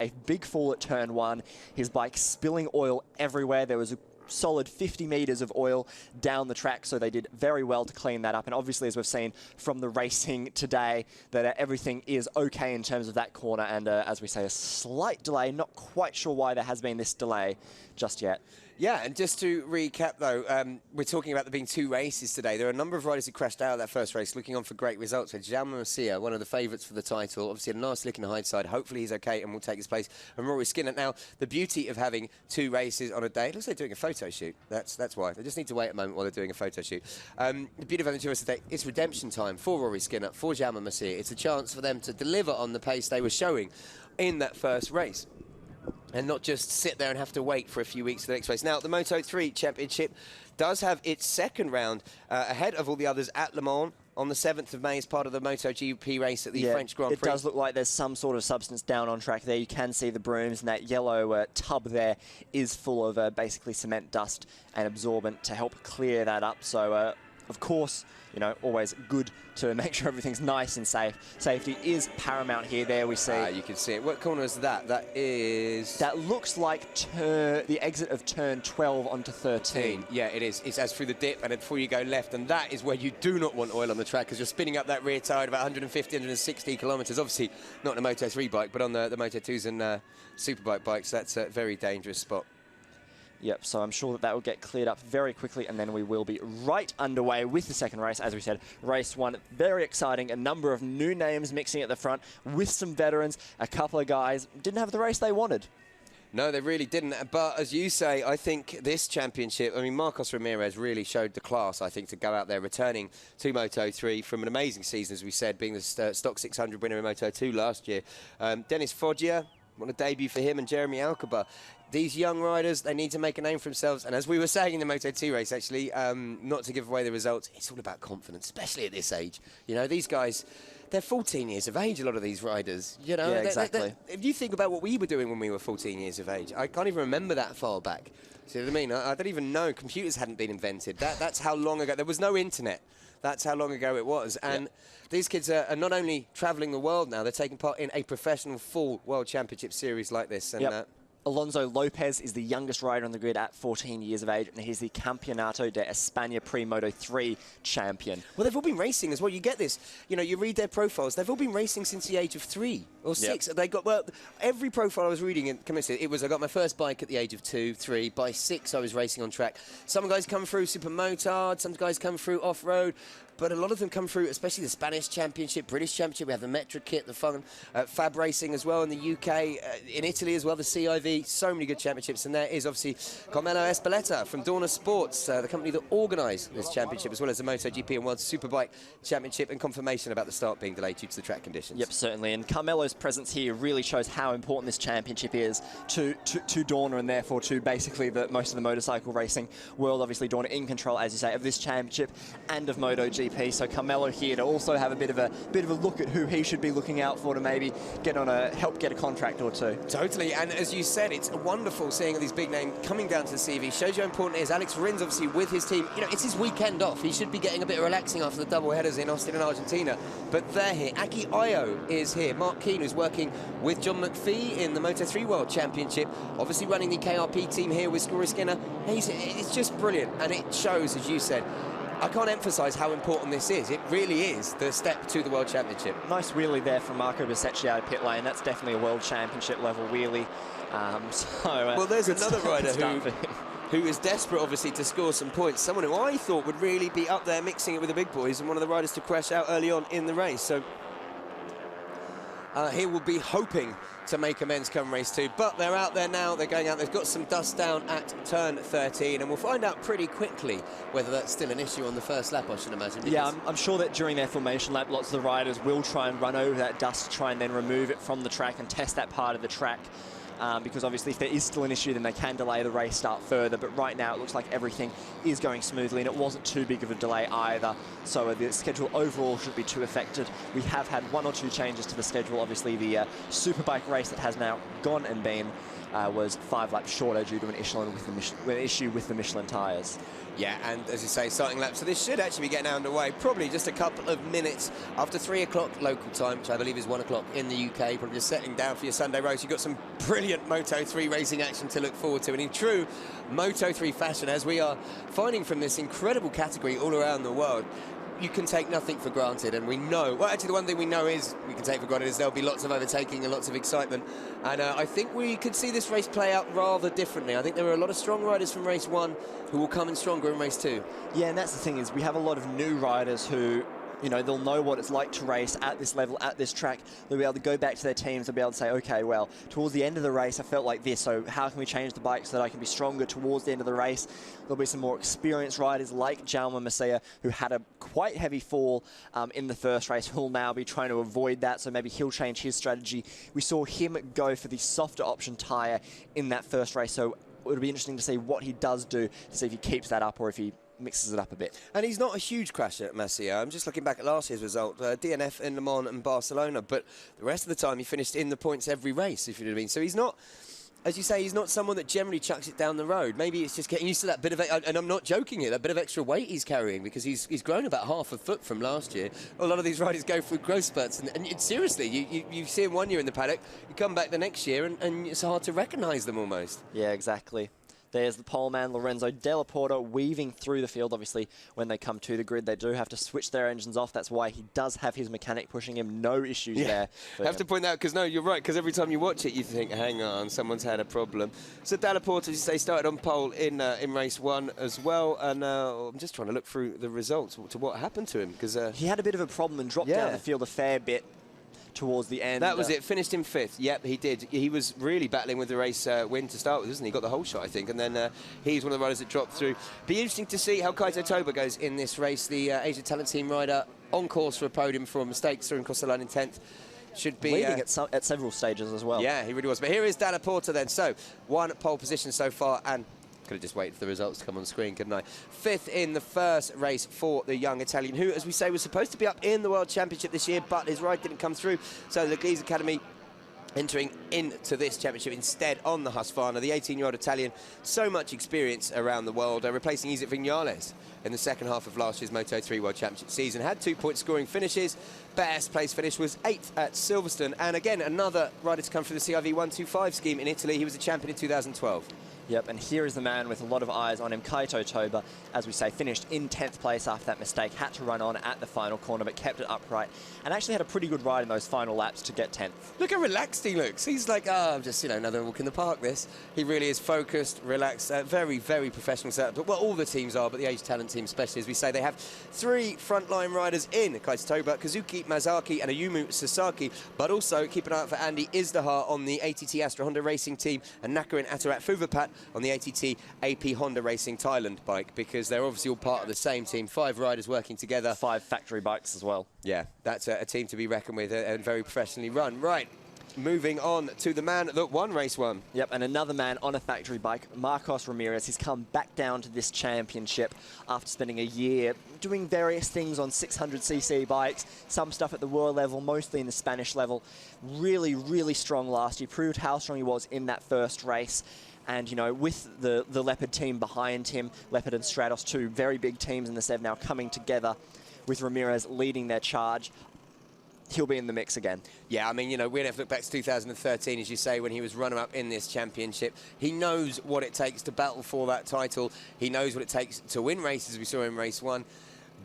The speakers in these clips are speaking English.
A big fall at turn 1, his bike spilling oil everywhere. There was a solid 50 meters of oil down the track, so they did very well to clean that up. And obviously, as we've seen from the racing today, that everything is okay in terms of that corner. And as we say, a slight delay. Not quite sure why there has been this delay just yet. Yeah, and just to recap, though, we're talking about there being 2 races today. There are a number of riders who crashed out of that first race, looking on for great results. With Jaume Masia, one of the favourites for the title, obviously a nice lick in the hindsight. Hopefully he's okay and will take his place. And Rory Skinner. Now, the beauty of having 2 races on a day, it looks like they're doing a photo shoot. That's why. They just need to wait a moment while they're doing a photo shoot. The beauty of having 2 races today, it's redemption time for Rory Skinner, for Jaume Masia. It's a chance for them to deliver on the pace they were showing in that first race, and not just sit there and have to wait for a few weeks for the next race. Now, the Moto3 Championship does have its second round ahead of all the others at Le Mans on the 7th of May as part of the MotoGP race at the French Grand Prix. It does look like there's some sort of substance down on track there. You can see the brooms, and that yellow tub there is full of basically cement dust and absorbent to help clear that up. So, of course, you know, always good to make sure everything's nice and safe. Safety is paramount here. There we see. You can see it. What corner is that? That is... That looks like the exit of turn 12 onto 13. Yeah, it is. It's as through the dip and then before you go left, and that is where you do not want oil on the track, because you're spinning up that rear tyre at about 150, 160 kilometres. Obviously, not on a Moto3 bike, but on the Moto2s and Superbike bikes, that's a very dangerous spot. Yep, so I'm sure that will get cleared up very quickly, and then we will be right underway with the second race. As we said, race 1, very exciting. A number of new names mixing at the front with some veterans. A couple of guys didn't have the race they wanted. No, they really didn't. But as you say, I think this championship, I mean, Marcos Ramirez really showed the class, I think, to go out there returning to Moto3 from an amazing season, as we said, being the Stock 600 winner in Moto2 last year. Dennis Foggia, what a debut for him, and Jeremy Alcoba. These young riders, they need to make a name for themselves. And as we were saying in the Moto2 race, actually, not to give away the results, it's all about confidence, especially at this age. You know, these guys, they're 14 years of age, a lot of these riders. You know, yeah, exactly. If you think about what we were doing when we were 14 years of age, I can't even remember that far back. See what I mean? I don't even know. Computers hadn't been invented. That's how long ago. There was no internet. That's how long ago it was. And these kids are not only travelling the world now, they're taking part in a professional full World Championship series like this. And Alonso Lopez is the youngest rider on the grid at 14 years of age, and he's the Campeonato de España Pre-Moto 3 champion. Well, they've all been racing as well. You get this. You know, you read their profiles. They've all been racing since the age of 3 or 6. They got, well, every profile I was reading, it was I got my first bike at the age of 2, 3. By 6, I was racing on track. Some guys come through super motard, some guys come through off-road. But a lot of them come through, especially the Spanish Championship, British Championship. We have the Metra Kit, the Fun, Fab Racing as well in the UK, in Italy as well, the CIV. So many good championships. And there is obviously Carmelo Espeleta from Dorna Sports, the company that organised this championship, as well as the MotoGP and World Superbike Championship, and confirmation about the start being delayed due to the track conditions. Yep, certainly. And Carmelo's presence here really shows how important this championship is to Dorna, and therefore to basically most of the motorcycle racing world. Obviously, Dorna in control, as you say, of this championship and of MotoGP. So Carmelo here to also have a bit of a look at who he should be looking out for to maybe help get a contract or 2. Totally, and as you said, it's wonderful seeing these big names coming down to the CV. Shows you how important it is. Alex Rins obviously with his team. You know, it's his weekend off. He should be getting a bit of relaxing after the double headers in Austin and Argentina. But they're here. Aki Ayo is here. Mark Keane, who's working with John McPhee in the Moto3 World Championship, obviously running the KRP team here with Rory Skinner. It's just brilliant, and it shows, as you said. I can't emphasise how important this is. It really is the step to the World Championship. Nice wheelie there from Marco Bersecchi out of pit lane. That's definitely a World Championship level wheelie. Well, there's another rider who is desperate, obviously, to score some points. Someone who I thought would really be up there mixing it with the big boys, and one of the riders to crash out early on in the race. So he will be hoping to make amends come race 2, but they're out there now. They're going out. They've got some dust down at turn 13, and we'll find out pretty quickly whether that's still an issue on the first lap, I should imagine. Yeah, I'm sure that during their formation lap, lots of the riders will try and run over that dust to try and then remove it from the track and test that part of the track. Because obviously if there is still an issue, then they can delay the race start further. But right now it looks like everything is going smoothly, and it wasn't too big of a delay either. So the schedule overall shouldn't be too affected. We have had 1 or 2 changes to the schedule. Obviously the Superbike race race that has now gone and been was 5 laps shorter due to an issue with the Michelin tyres. Yeah, and as you say, starting lap. So this should actually be getting underway probably just a couple of minutes after 3 o'clock local time, which I believe is 1 o'clock in the UK. Probably just settling down for your Sunday race. You've got some brilliant Moto3 racing action to look forward to. And in true Moto3 fashion, as we are finding from this incredible category all around the world, you can take nothing for granted, and we know, well, actually the one thing we know is we can take for granted is there'll be lots of overtaking and lots of excitement, and I think we could see this race play out rather differently. I think there are a lot of strong riders from race 1 who will come in stronger in race 2. Yeah, and that's the thing, is we have a lot of new riders who, you know, they'll know what it's like to race at this level, at this track. They'll be able to go back to their teams. They'll be able to say, okay, well, towards the end of the race, I felt like this, so how can we change the bike so that I can be stronger towards the end of the race? There'll be some more experienced riders like Jaume Masia, who had a quite heavy fall in the first race, who'll now be trying to avoid that, so maybe he'll change his strategy. We saw him go for the softer option tyre in that first race, so it'll be interesting to see what he does do, to see if he keeps that up or if he mixes it up a bit. And he's not a huge crasher at Masia. I'm just looking back at last year's result, DNF in Le Mans and Barcelona, but the rest of the time he finished in the points every race, if you know what I mean. So he's not, as you say, he's not someone that generally chucks it down the road. Maybe it's just getting used to that bit of, and I'm not joking here, that bit of extra weight he's carrying, because he's grown about half a foot from last year. A lot of these riders go through growth spurts, and seriously, you see him 1 year in the paddock, you come back the next year, and it's hard to recognise them almost. Yeah, exactly. There's the pole man, Lorenzo Della Porta, weaving through the field. Obviously, when they come to the grid, they do have to switch their engines off. That's why he does have his mechanic pushing him. No issues there. I have to point out, because no, you're right, because every time you watch it, you think, hang on, someone's had a problem. So Della Porta, as you say, started on pole in race 1 as well, and I'm just trying to look through the results to what happened to him, because he had a bit of a problem and dropped down the field a fair bit towards the end. That was it. Finished in 5th. Yep, he did. He was really battling with the race win to start with, wasn't he? Got the whole shot, I think. And then he's one of the riders that dropped through. Be interesting to see how Kaito Toba goes in this race. The Asia Talent Team rider on course for a podium for a mistake, through and across the line in 10th. Should be leading at several stages as well. Yeah, he really was. But here is Della Porta then. So 1 pole position so far, and could have just waited for the results to come on screen, couldn't I? 5th in the first race for the young Italian, who, as we say, was supposed to be up in the World Championship this year, but his ride didn't come through. So the Ghese Academy entering into this championship instead on the Husqvarna. The 18-year-old Italian, so much experience around the world, replacing Isaac Viñales in the second half of last year's Moto3 World Championship season. Had 2-point scoring finishes. Best place finish was 8th at Silverstone. And again, another rider to come through the CRV 125 scheme in Italy. He was a champion in 2012. Yep, and here is the man with a lot of eyes on him, Kaito Toba, as we say, finished in 10th place after that mistake, had to run on at the final corner, but kept it upright, and actually had a pretty good ride in those final laps to get 10th. Look how relaxed he looks. He's like, I'm just, another walk in the park, this. He really is focused, relaxed, very, very professional setup. But well, all the teams are, but the Asia Talent Team especially, as we say, they have 3 frontline riders in Kaito Toba, Kazuki Mazaki and Ayumu Sasaki, but also keep an eye out for Andy Izdahar on the ATT Astra Honda Racing team and Nakarin Atarat Fuvapat on the ATT AP Honda Racing Thailand bike, because they're obviously all part of the same team. 5 riders working together. 5 factory bikes as well. Yeah, that's a team to be reckoned with and very professionally run. Right, moving on to the man that won race 1. Yep, and another man on a factory bike, Marcos Ramirez. He's come back down to this championship after spending a year doing various things on 600cc bikes, some stuff at the world level, mostly in the Spanish level. Really, really strong last year. Proved how strong he was in that first race. And, you know, with the Leopard team behind him, Leopard and Stratos, 2 very big teams in the SEV now coming together, with Ramirez leading their charge, he'll be in the mix again. Yeah, I mean, we have to look back to 2013, as you say, when he was runner-up in this championship. He knows what it takes to battle for that title. He knows what it takes to win races, we saw in race 1.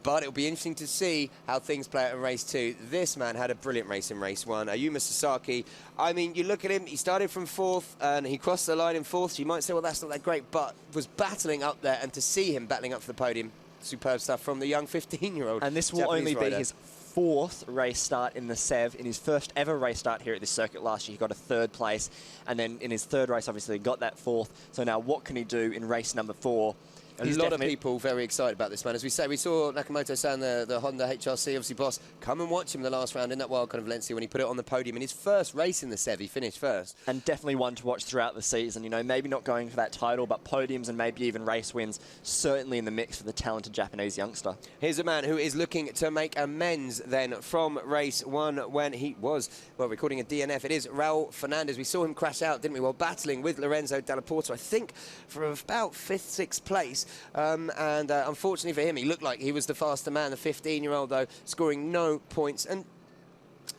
But it'll be interesting to see how things play out in race 2. This man had a brilliant race in race 1. Ayumu Sasaki, I mean, you look at him, he started from 4th and he crossed the line in 4th. So you might say, well, that's not that great, but was battling up there. And to see him battling up for the podium, superb stuff from the young 15-year-old. And this will Japanese only be his 4th race start in the SEV. In his first ever race start here at this circuit last year, he got a 3rd place. And then in his 3rd race, obviously, he got that 4th. So now what can he do in race number 4 A lot of people very excited about this man. As we say, we saw Nakamoto-san, the Honda HRC, obviously boss, come and watch him the last round in that wildcard of Valencia when he put it on the podium in his first race in the Sev. He finished first. And definitely one to watch throughout the season. You know, maybe not going for that title, but podiums and maybe even race wins, certainly in the mix for the talented Japanese youngster. Here's a man who is looking to make amends then from race 1 when he was, well, recording a DNF. It is Raul Fernandez. We saw him crash out, didn't we, while battling with Lorenzo Dalla Porta, I think, for about 5th, 6th place. And unfortunately for him, he looked like he was the faster man, the 15-year-old, though, scoring no points. And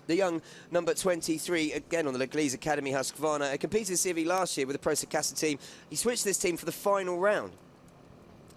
the young number 23, again on the Leglise Academy Husqvarna, competed in CV last year with the Pro Secassa team. He switched this team for the final round.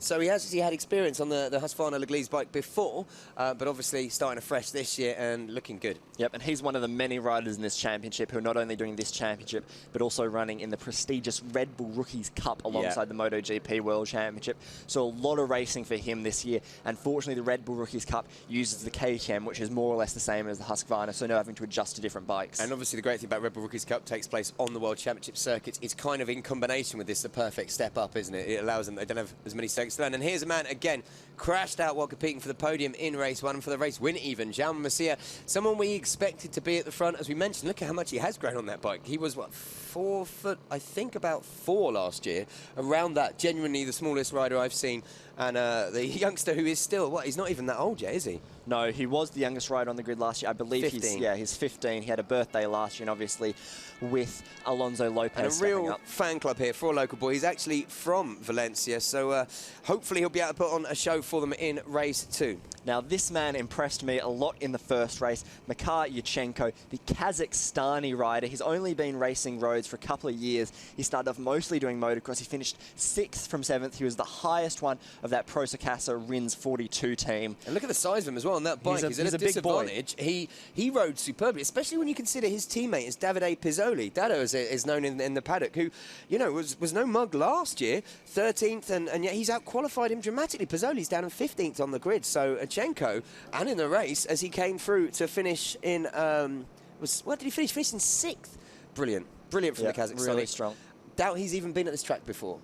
So he has actually had experience on the Husqvarna Leglise bike before, but obviously starting afresh this year and looking good. Yep, and he's one of the many riders in this championship who are not only doing this championship, but also running in the prestigious Red Bull Rookies Cup alongside the MotoGP World Championship. So a lot of racing for him this year. Unfortunately, the Red Bull Rookies Cup uses the KTM, which is more or less the same as the Husqvarna, so no having to adjust to different bikes. And obviously the great thing about Red Bull Rookies Cup takes place on the World Championship circuit. It's kind of in combination with this the perfect step up, isn't it? It allows them, they don't have as many circuits to learn. And here's a man, again, crashed out while competing for the podium in race 1 and for the race win even. Jaume Masia, someone we expected to be at the front. As we mentioned, look at how much he has grown on that bike. He was, what, 4 foot, I think about 4 last year. Around that, genuinely the smallest rider I've seen. And the youngster who is still, what, he's not even that old yet, is he? No, he was the youngest rider on the grid last year. I believe 15. he's 15. He had a birthday last year, and obviously with Alonso Lopez and a real fan club here for a local boy. He's actually from Valencia, so hopefully he'll be able to put on a show for them in race 2. Now, this man impressed me a lot in the first race. Makar Yurchenko, the Kazakhstani rider. He's only been racing roads for a couple of years. He started off mostly doing motocross. He finished 6th from 7th. He was the highest one of that Pro Secassa Rins 42 team. And look at the size of him as well on that bike. He's at a disadvantage. He rode superbly, especially when you consider his teammate is Davide Pizzoli. Dado is known in the paddock, who, you know, was no mug last year, 13th, and yet he's out-qualified him dramatically. Pizzoli's down in 15th on the grid, so Yurchenko, and in the race, as he came through to finish in, what did he finish? Finished in 6th. Brilliant. Brilliant from the Kazakhstani. Really strong. Doubt he's even been at this track before.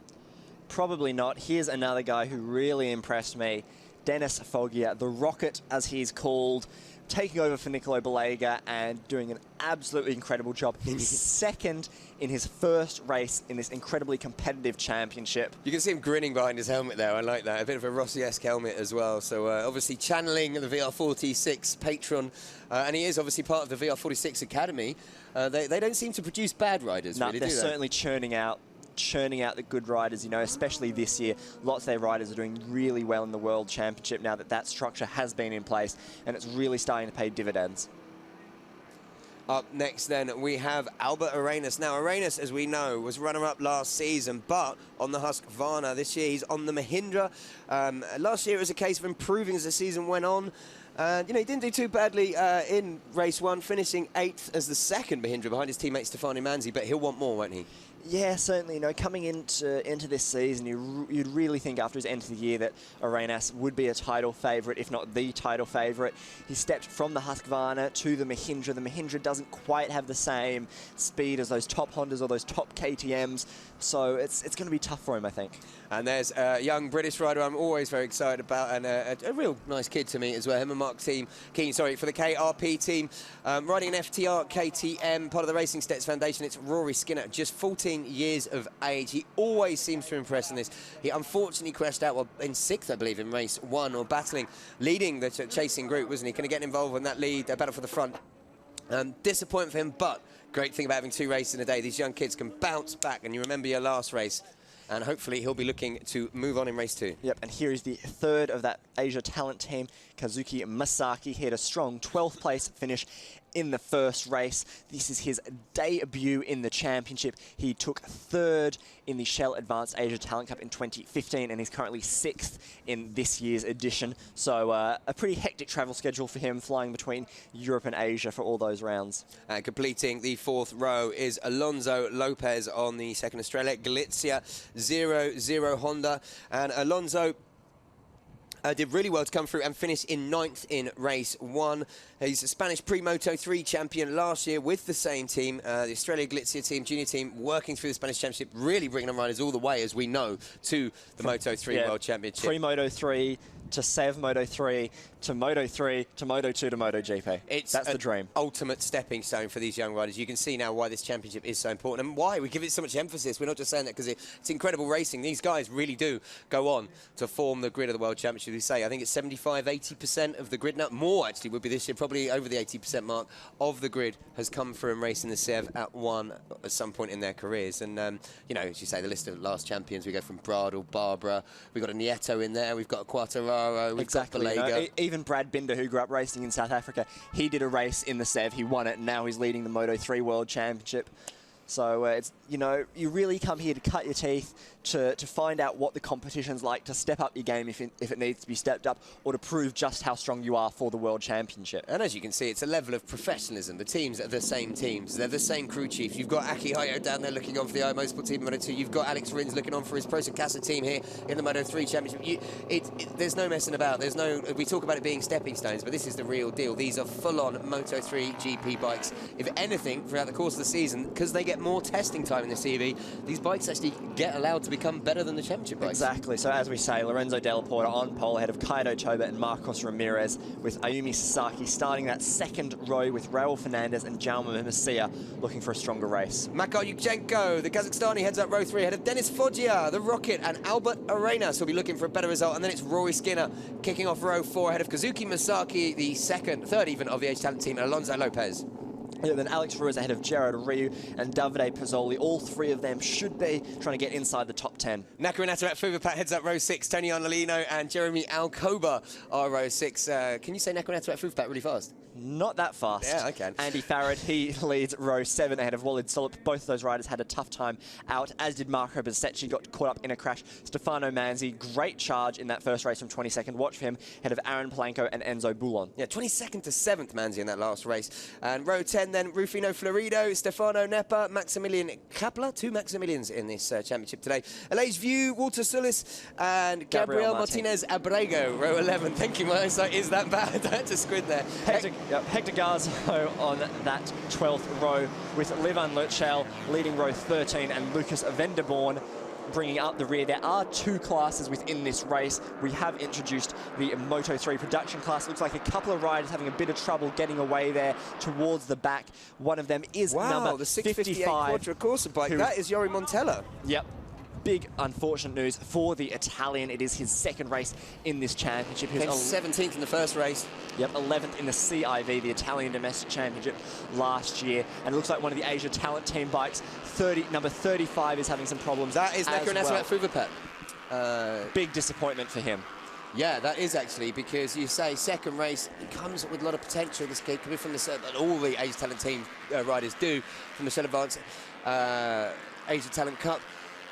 Probably not. Here's another guy who really impressed me. Dennis Foggia, the Rocket, as he's called, taking over for Nicolo Balega and doing an absolutely incredible job. He's 2nd in his first race in this incredibly competitive championship. You can see him grinning behind his helmet there. I like that. A bit of a Rossi-esque helmet as well. So obviously channeling the VR46 patron. And he is obviously part of the VR46 Academy. They don't seem to produce bad riders, No, really, they're do they? certainly churning out the good riders, you know, especially this year. Lots of their riders are doing really well in the World Championship now that structure has been in place, and it's really starting to pay dividends. Up next then we have Albert Arenas. Now Arenas, as we know, was runner-up last season, but on the Husqvarna this year he's on the Mahindra. Last year it was a case of improving as the season went on. You know, he didn't do too badly in race 1, finishing 8th as the 2nd Mahindra behind his teammate Stefano Manzi, but he'll want more, won't he? Yeah, certainly. You know, coming into this season, you'd really think after his end of the year that Arenas would be a title favourite, if not the title favourite. He stepped from the Husqvarna to the Mahindra. The Mahindra doesn't quite have the same speed as those top Hondas or those top KTMs, so it's going to be tough for him, I think. And there's a young British rider I'm always very excited about, and a real nice kid to meet as well. Him and Mark Keane, for the KRP team, riding an FTR KTM, part of the Racing Stats Foundation. It's Rory Skinner, just 14 years of age. He always seems to impress in this. He unfortunately crashed out in 6th, I believe, in race 1, or leading the chasing group, wasn't he? Going to get involved in that lead, battle for the front. Disappointment for him, but great thing about having 2 races in a day. These young kids can bounce back, and you remember your last race. And hopefully he'll be looking to move on in race 2. Yep, and here is the 3rd of that Asia talent team, Kazuki Masaki. He had a strong 12th place finish in the first race. This is his debut in the championship. He took 3rd in the Shell Advanced Asia Talent Cup in 2015, and he's currently 6th in this year's edition. So a pretty hectic travel schedule for him, flying between Europe and Asia for all those rounds. And completing the 4th row is Alonso Lopez on the 2nd Australia, Galizia 0-0 Honda. And Alonso, Did really well to come through and finish in 9th in race 1. He's a Spanish Pre-Moto3 champion last year with the same team, the Australia Galizia team, junior team, working through the Spanish Championship, really bringing on riders all the way, as we know, to the Moto3 World Championship. Pre-Moto3 to Sev Moto3 to Moto3 to Moto2 to MotoGP. That's the dream. Ultimate stepping stone for these young riders. You can see now why this championship is so important and why we give it so much emphasis. We're not just saying that because it's incredible racing. These guys really do go on to form the grid of the World Championship. We say, I think it's 75, 80% of the grid now. More actually would be this year, probably over the 80% mark of the grid has come from racing the Sev at some point in their careers. And you know, as you say, the list of last champions, we go from Bradl, Barbara, we've got a Nieto in there, we've got a Quartararo, we've got Balega. Even Brad Binder, who grew up racing in South Africa, he did a race in the Sev, he won it, and now he's leading the Moto3 World Championship. So it's, you know, you really come here to cut your teeth, to find out what the competition's like, to step up your game if it needs to be stepped up, or to prove just how strong you are for the World Championship. And as you can see, it's a level of professionalism. The teams are the same teams. They're the same crew chief. You've got Aki Hayo down there looking on for the iMotorsport team in Moto2. You've got Alex Rins looking on for his Pro Casa team here in the Moto3 Championship. There's no messing about. There's no. We talk about it being stepping stones, but this is the real deal. These are full-on Moto3 GP bikes. If anything, throughout the course of the season, because they get more testing time in the CV, these bikes actually get allowed to become better than the championship bikes. Exactly. So as we say, Lorenzo Della Porta on pole ahead of Kaido Toba and Marcos Ramirez, with Ayumi Sasaki starting that second row with Raul Fernandez and Jaume Masia looking for a stronger race. Makar Yukchenko, the Kazakhstani, heads up row 3 ahead of Denis Foggia, the Rocket, and Albert Arenas will be looking for a better result. And then it's Rory Skinner kicking off row 4 ahead of Kazuki Masaki, the third even of the Age Talent team, and Alonso Lopez. Yeah, then Alex Ruiz ahead of Gerard Ryu and Davide Pizzoli. All three of them should be trying to get inside the top 10. Nakaranato at Fuvapat heads up row 6. Tony Arnolino and Jeremy Alcoba are row 6. Can you say Nakaranato at Fuvapat really fast? Not that fast. Yeah, I can. Andy Farrad, he leads row 7 ahead of Walid Solip. Both of those riders had a tough time out, as did Marco Bezzecchi, got caught up in a crash. Stefano Manzi, great charge in that first race from 22nd. Watch for him, ahead of Aaron Palanco and Enzo Boulon. Yeah, 22nd to 7th, Manzi, in that last race. And row 10 then, Rufino Florido, Stefano Nepa, Maximilian Kapler. 2 Maximilians in this championship today. Elage View, Walter Sulis, and Gabriel Martinez Abrego, row 11. Thank you, my eyesight is that bad. I had to squint there. Hector Garzo on that 12th row with Levan Lutschel leading row 13 and Lucas Venderborn bringing up the rear. There are 2 classes within this race. We have introduced the Moto3 production class. Looks like a couple of riders having a bit of trouble getting away there towards the back. One of them is number the 658 55. Quadricorsa bike. That is Yori Montella. Yep. Big unfortunate news for the Italian. It is his second race in this championship. Came 17th in the first race. Yep, 11th in the CIV, the Italian Domestic Championship last year. And it looks like one of the Asia Talent Team bikes, number 35, is having some problems. That is Nakaranato at Fuvapat. Big disappointment for him. Yeah, that is actually, because you say second race, it comes with a lot of potential. This kid could be from the all the Asia Talent Team riders do from the Shell Advance Asia Talent Cup.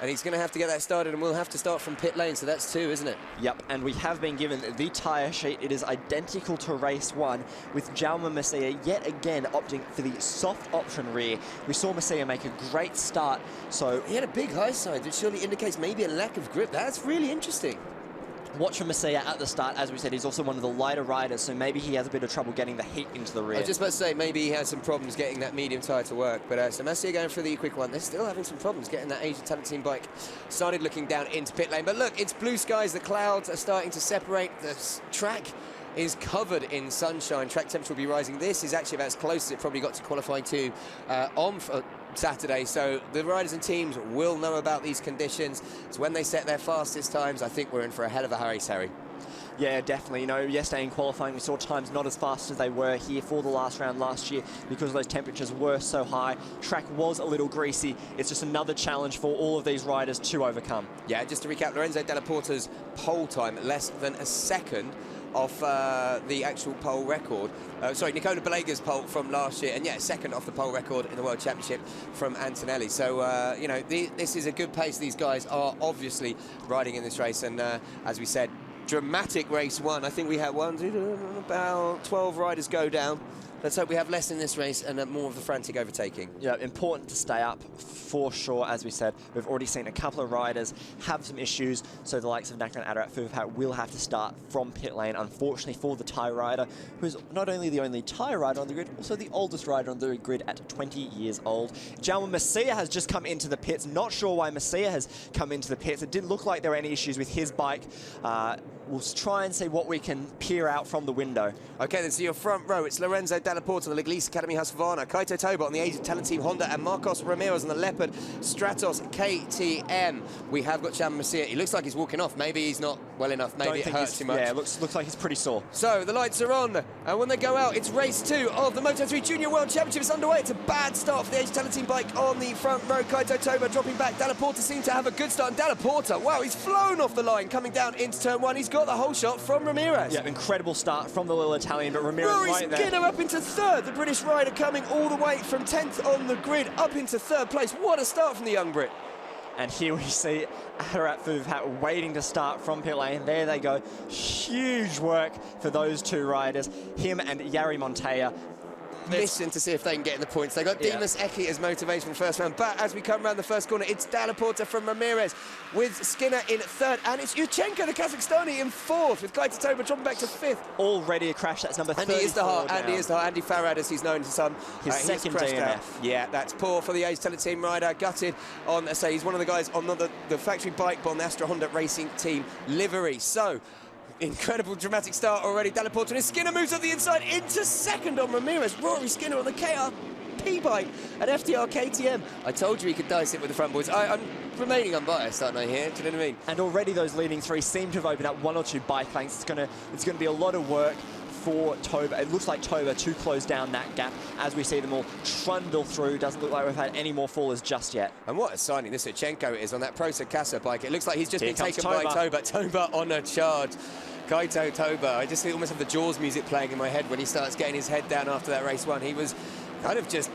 And he's going to have to get that started, and we'll have to start from pit lane, so that's 2, isn't it? Yep, and we have been given the tyre sheet. It is identical to race 1, with Jaume Masia yet again opting for the soft option rear. We saw Masia make a great start, so... He had a big high side, which surely indicates maybe a lack of grip. That's really interesting. Watch for Masia at the start. As we said, he's also one of the lighter riders, so maybe he has a bit of trouble getting the heat into the rear. I was just about to say, maybe he has some problems getting that medium tyre to work. But so Masia going for the quick one. They're still having some problems getting that Asia Talent Team bike started, looking down into pit lane. But look, it's blue skies. The clouds are starting to separate. The track is covered in sunshine. Track temperature will be rising. This is actually about as close as it probably got to qualifying to on Saturday, so the riders and teams will know about these conditions. It's when they set their fastest times. I think we're in for a hell of a race, Harry. Yeah, definitely. You know, yesterday in qualifying, we saw times not as fast as they were here for the last round last year because those temperatures were so high. Track was a little greasy. It's just another challenge for all of these riders to overcome. Yeah, just to recap, Lorenzo Della Porta's pole time, less than a second off the actual pole record. Sorry, Nicola Balega's pole from last year, and yeah, second off the pole record in the World Championship from Antonelli. So, you know, this is a good pace. These guys are obviously riding in this race, and as we said, dramatic race 1. I think we had about 12 riders go down. Let's hope we have less in this race and more of the frantic overtaking. Yeah, important to stay up for sure. As we said, we've already seen a couple of riders have some issues, so the likes of Nakran Adarat will have to start from pit lane, unfortunately for the Thai rider, who's not only the only Thai rider on the grid, also the oldest rider on the grid at 20 years old. Jalma Masia has just come into the pits. Not sure why Masia has come into the pits. It didn't look like there were any issues with his bike. We'll try and see what we can peer out from the window. Okay, then so your front row, it's Lorenzo Dalla Porta on the Leglise Academy Husqvarna, Kaito Toba on the Asian Talent Team Honda, and Marcos Ramirez on the Leopard Stratos KTM. We have got Jalma Masia. He looks like he's walking off. Maybe he's not well enough. Maybe it hurts too much. Yeah, looks like he's pretty sore. So the lights are on, and when they go out, it's race 2 of the Moto3 Junior World Championship. It's underway. It's a bad start for the Asian Talent Team bike on the front row. Kaito Toba dropping back. Dalla Porta seemed to have a good start, and Dalla Porta, wow, he's flown off the line coming down into turn 1. He's got the whole shot from Ramirez. Yeah, incredible start from the little Italian, but Ramirez Rory right there. Skinner up into 3rd. The British rider coming all the way from 10th on the grid up into 3rd place. What a start from the young Brit. And here we see Adarat Fuvhat waiting to start from pit lane. There they go. Huge work for those two riders, him and Jari Montoya. Listen to see if they can get in the points. They got Dimas Eki as motivation for the first round, but as we come around the first corner, it's Dalla Porta from Ramirez with Skinner in 3rd, and it's Yurchenko, the Kazakhstani, in 4th, with Kaito Toba dropping back to 5th. Already a crash. That's number 34. Andy is the heart. Andy Farad, as he's known to some. His second DNF. Yeah, that's poor for the Age Team rider. Gutted on, he's one of the guys on the factory bike, but on the Astra Honda Racing Team livery. So, incredible dramatic start already. Dalla Porta and Skinner moves up the inside into 2nd on Ramirez. Rory Skinner on the KRP bike at FTR KTM. I told you he could dice it with the front boys. I'm remaining unbiased, aren't I, here? Do you know what I mean? And already those leading 3 seem to have opened up 1 or 2 bike lanes. It's gonna be a lot of work for Toba. It looks like Toba to close down that gap as we see them all trundle through. Doesn't look like we've had any more fallers just yet. And what a signing this Yurchenko is on that Pro Circasa bike. It looks like he's just been taken by Toba. Toba on a charge. Kaito Toba, I just almost have the Jaws music playing in my head when he starts getting his head down after that race 1. He was kind of just,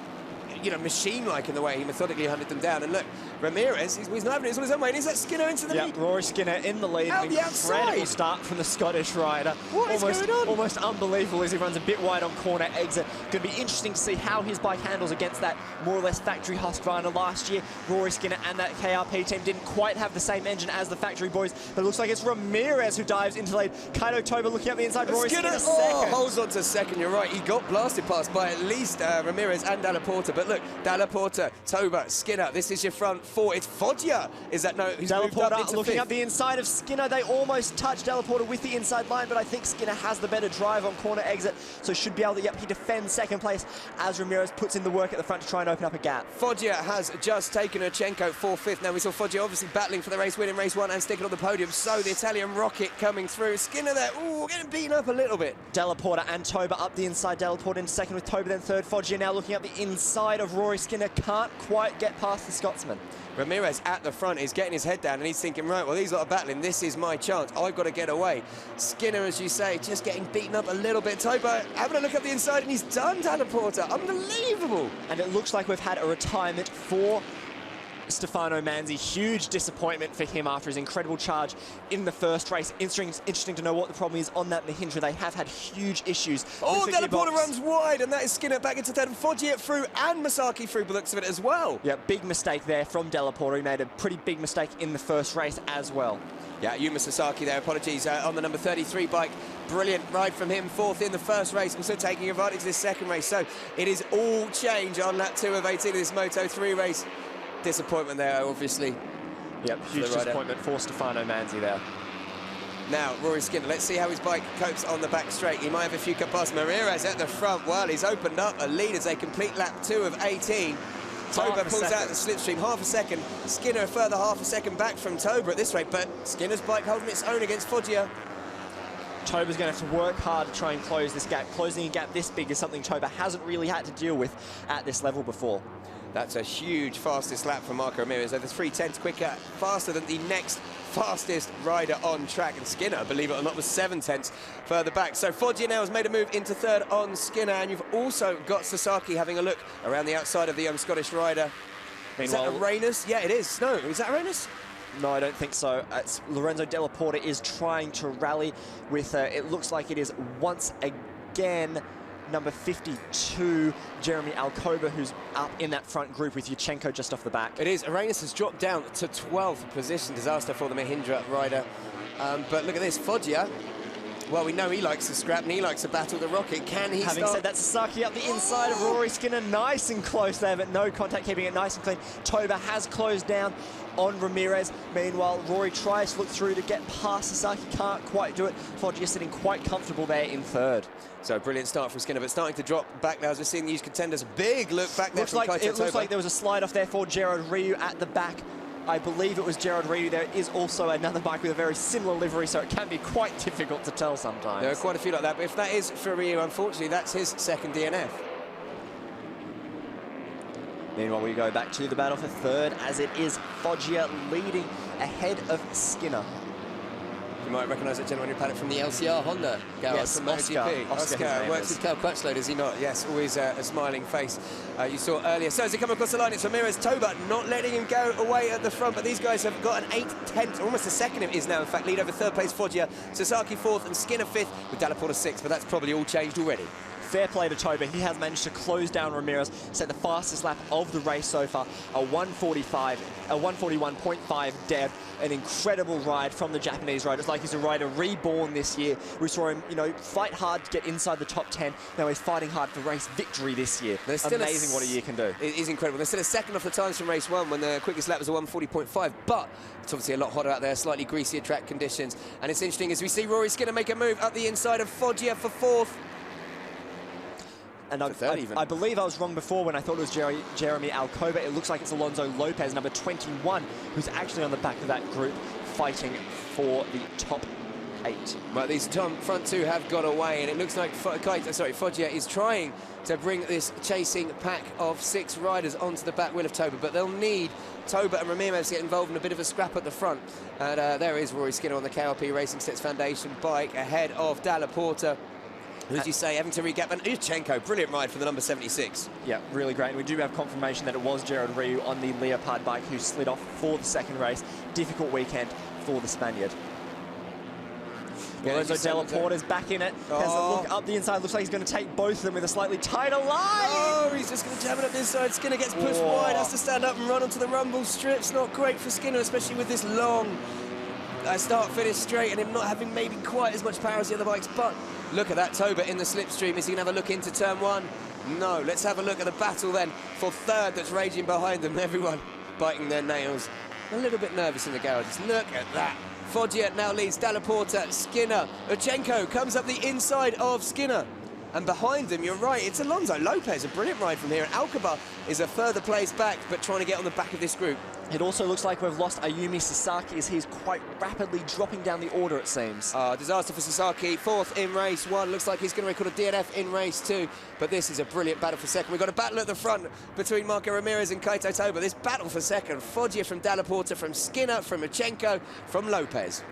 you know, machine-like in the way he methodically hunted them down. And look, Ramirez, he's not having it on his own way, and he's let Skinner into the lead. Rory Skinner in the lead. Out the outside. Incredible start from the Scottish rider. What is going on? Almost unbelievable as he runs a bit wide on corner exit. Going to be interesting to see how his bike handles against that more or less factory Husqvarna last year. Rory Skinner and that KRP team didn't quite have the same engine as the factory boys, but it looks like it's Ramirez who dives into the lead. Kaito Toba looking up the inside. Rory Skinner 2nd. Holds on to 2nd, you're right. He got blasted past by at least Ramirez and Dalla Porta. But look, Dalla Porta, Toba, Skinner, this is your front 4. It's Foggia. Is that no? He's Dalla Porta looking 5th. up the inside of Skinner. They almost touched Dalla Porta with the inside line, but I think Skinner has the better drive on corner exit, so should be able to, he defends 2nd place as Ramirez puts in the work at the front to try and open up a gap. Foggia has just taken Yurchenko for 5th. Now we saw Foggia obviously battling for the race win in race 1 and sticking on the podium, so the Italian rocket coming through. Skinner there, getting beaten up a little bit. Dalla Porta and Toba up the inside. Dalla Porta in 2nd with Toba then 3rd. Foggia now looking up the inside of Rory Skinner. Can't quite get past the Scotsman. Ramirez at the front is getting his head down and he's thinking, right, well, these lot are battling. This is my chance. I've got to get away. Skinner, as you say, just getting beaten up a little bit. Toba having a look up the inside and he's done Dalla Porta. Unbelievable. And it looks like we've had a retirement for Stefano Manzi. Huge disappointment for him after his incredible charge in the first race. Interesting to know what the problem is on that Mahindra. They have had huge issues. Dalla Porta runs wide, and that is Skinner back into 10th. Foggia through and Masaki through, by the looks of it as well. Yeah, big mistake there from Dalla Porta. He made a pretty big mistake in the first race as well. Yeah, Yuma Sasaki there, apologies, on the number 33 bike. Brilliant ride from him, 4th in the first race, also taking advantage of this second race. So it is all change on lap 2 of 18 of this Moto3 race. Disappointment there, obviously. Yep, huge disappointment for Stefano Manzi there. Now, Rory Skinner, let's see how his bike copes on the back straight. He might have a few cut past. Ramirez at the front. Well, he's opened up a lead as they complete lap 2 of 18. Toba pulls out the slipstream, half a second. Skinner a further half a second back from Toba at this rate, but Skinner's bike holding its own against Foggia. Toba's going to have to work hard to try and close this gap. Closing a gap this big is something Toba hasn't really had to deal with at this level before. That's a huge fastest lap for Marco Ramirez. So the 3/10 quicker, faster than the next fastest rider on track. And Skinner, believe it or not, was 7/10 further back. So Foggia now has made a move into 3rd on Skinner. And you've also got Sasaki having a look around the outside of the young Scottish rider. Is that Arenas? Yeah, it is. No, is that Arenas? No, I don't think so. Lorenzo Dalla Porta is trying to rally with, it looks like it is once again number 52, Jeremy Alcoba, who's up in that front group with Yurchenko just off the back. It is. Arenas has dropped down to 12th position. Disaster for the Mahindra rider. But look at this, Foggia. Well, we know he likes to scrap and he likes to battle the rocket. Can he Having said that, Sasaki up the inside of Rory Skinner, nice and close there, but no contact, keeping it nice and clean. Toba has closed down on Ramirez. Meanwhile, Rory tries to look through to get past Sasaki, can't quite do it. Foggia sitting quite comfortable there in third. So brilliant start from Skinner, but starting to drop back now as we're seeing the used contenders. Big look back there from Kaito It looks Toba. like there was a slide off there for Gerard Ryu at the back. I believe it was Gerard Ryu. There is also another bike with a very similar livery, so it can be quite difficult to tell sometimes. There are quite a few like that, but if that is for Ryu, unfortunately, that's his second DNF. Meanwhile, we go back to the battle for third, as it is Foggia leading ahead of Skinner. You might recognise that gentleman in your paddock from the LCR Honda garage Yes, from Oscar. MotoGP. Oscar Works with Cal Crutchlow, does he not? Yes, always a smiling face you saw earlier. So as they come across the line, it's Ramirez. Toba not letting him go away at the front, but these guys have got an 8/10, almost a second it is now, in fact, lead over third place Foggia, Sasaki fourth and Skinner fifth with Dalla Porta sixth, but that's probably all changed already. Fair play to Toba. He has managed to close down Ramirez, set the fastest lap of the race so far, a 141.5 dev. An incredible ride from the Japanese rider. It's like he's a rider reborn this year. We saw him, fight hard to get inside the top 10. Now he's fighting hard for race victory this year. Amazing what a year can do. It is incredible. They're still a second off the times from race one when the quickest lap was a 140.5, but it's obviously a lot hotter out there, slightly greasier track conditions. And it's interesting as we see Rory Skinner make a move up the inside of Foggia for fourth. And I believe I was wrong before when I thought it was Jeremy Alcoba. It looks like it's Alonso Lopez, number 21, who's actually on the back of that group fighting for the top 8. Well, these front two have got away, and it looks like Foggia is trying to bring this chasing pack of 6 riders onto the back wheel of Toba, but they'll need Toba and Ramirez to get involved in a bit of a scrap at the front. And there is Rory Skinner on the KLP Racing Sets Foundation bike ahead of Dalla Porta. Who'd you say, having to recap, and Yurchenko, brilliant ride for the number 76. Yeah, really great. And we do have confirmation that it was Gerard Ryu on the Leopard bike who slid off for the second race. Difficult weekend for the Spaniard. Lorenzo Della Porta's back in it. Has a look up the inside. Looks like he's going to take both of them with a slightly tighter line. Oh, he's just going to jam it up the inside. Skinner gets pushed wide, has to stand up and run onto the rumble strips. Not great for Skinner, especially with this long start-finish straight and him not having maybe quite as much power as the other bikes. But look at that Toba in the slipstream. Is he going to have a look into turn one? No. Let's have a look at the battle then for third that's raging behind them. Everyone biting their nails. A little bit nervous in the garages. Look at that. Foggia now leads Dalla Porta, Skinner. Yurchenko comes up the inside of Skinner. And behind them, you're right, it's Alonso Lopez, a brilliant ride from here. And Alcoba is a further place back, but trying to get on the back of this group. It also looks like we've lost Ayumi Sasaki as he's quite rapidly dropping down the order, it seems. Disaster for Sasaki, fourth in race one. Looks like he's going to record a DNF in race two. But this is a brilliant battle for second. We've got a battle at the front between Marco Ramirez and Kaito Toba. This battle for second, Foggia from Dalla Porta, from Skinner, from Yurchenko, from Lopez.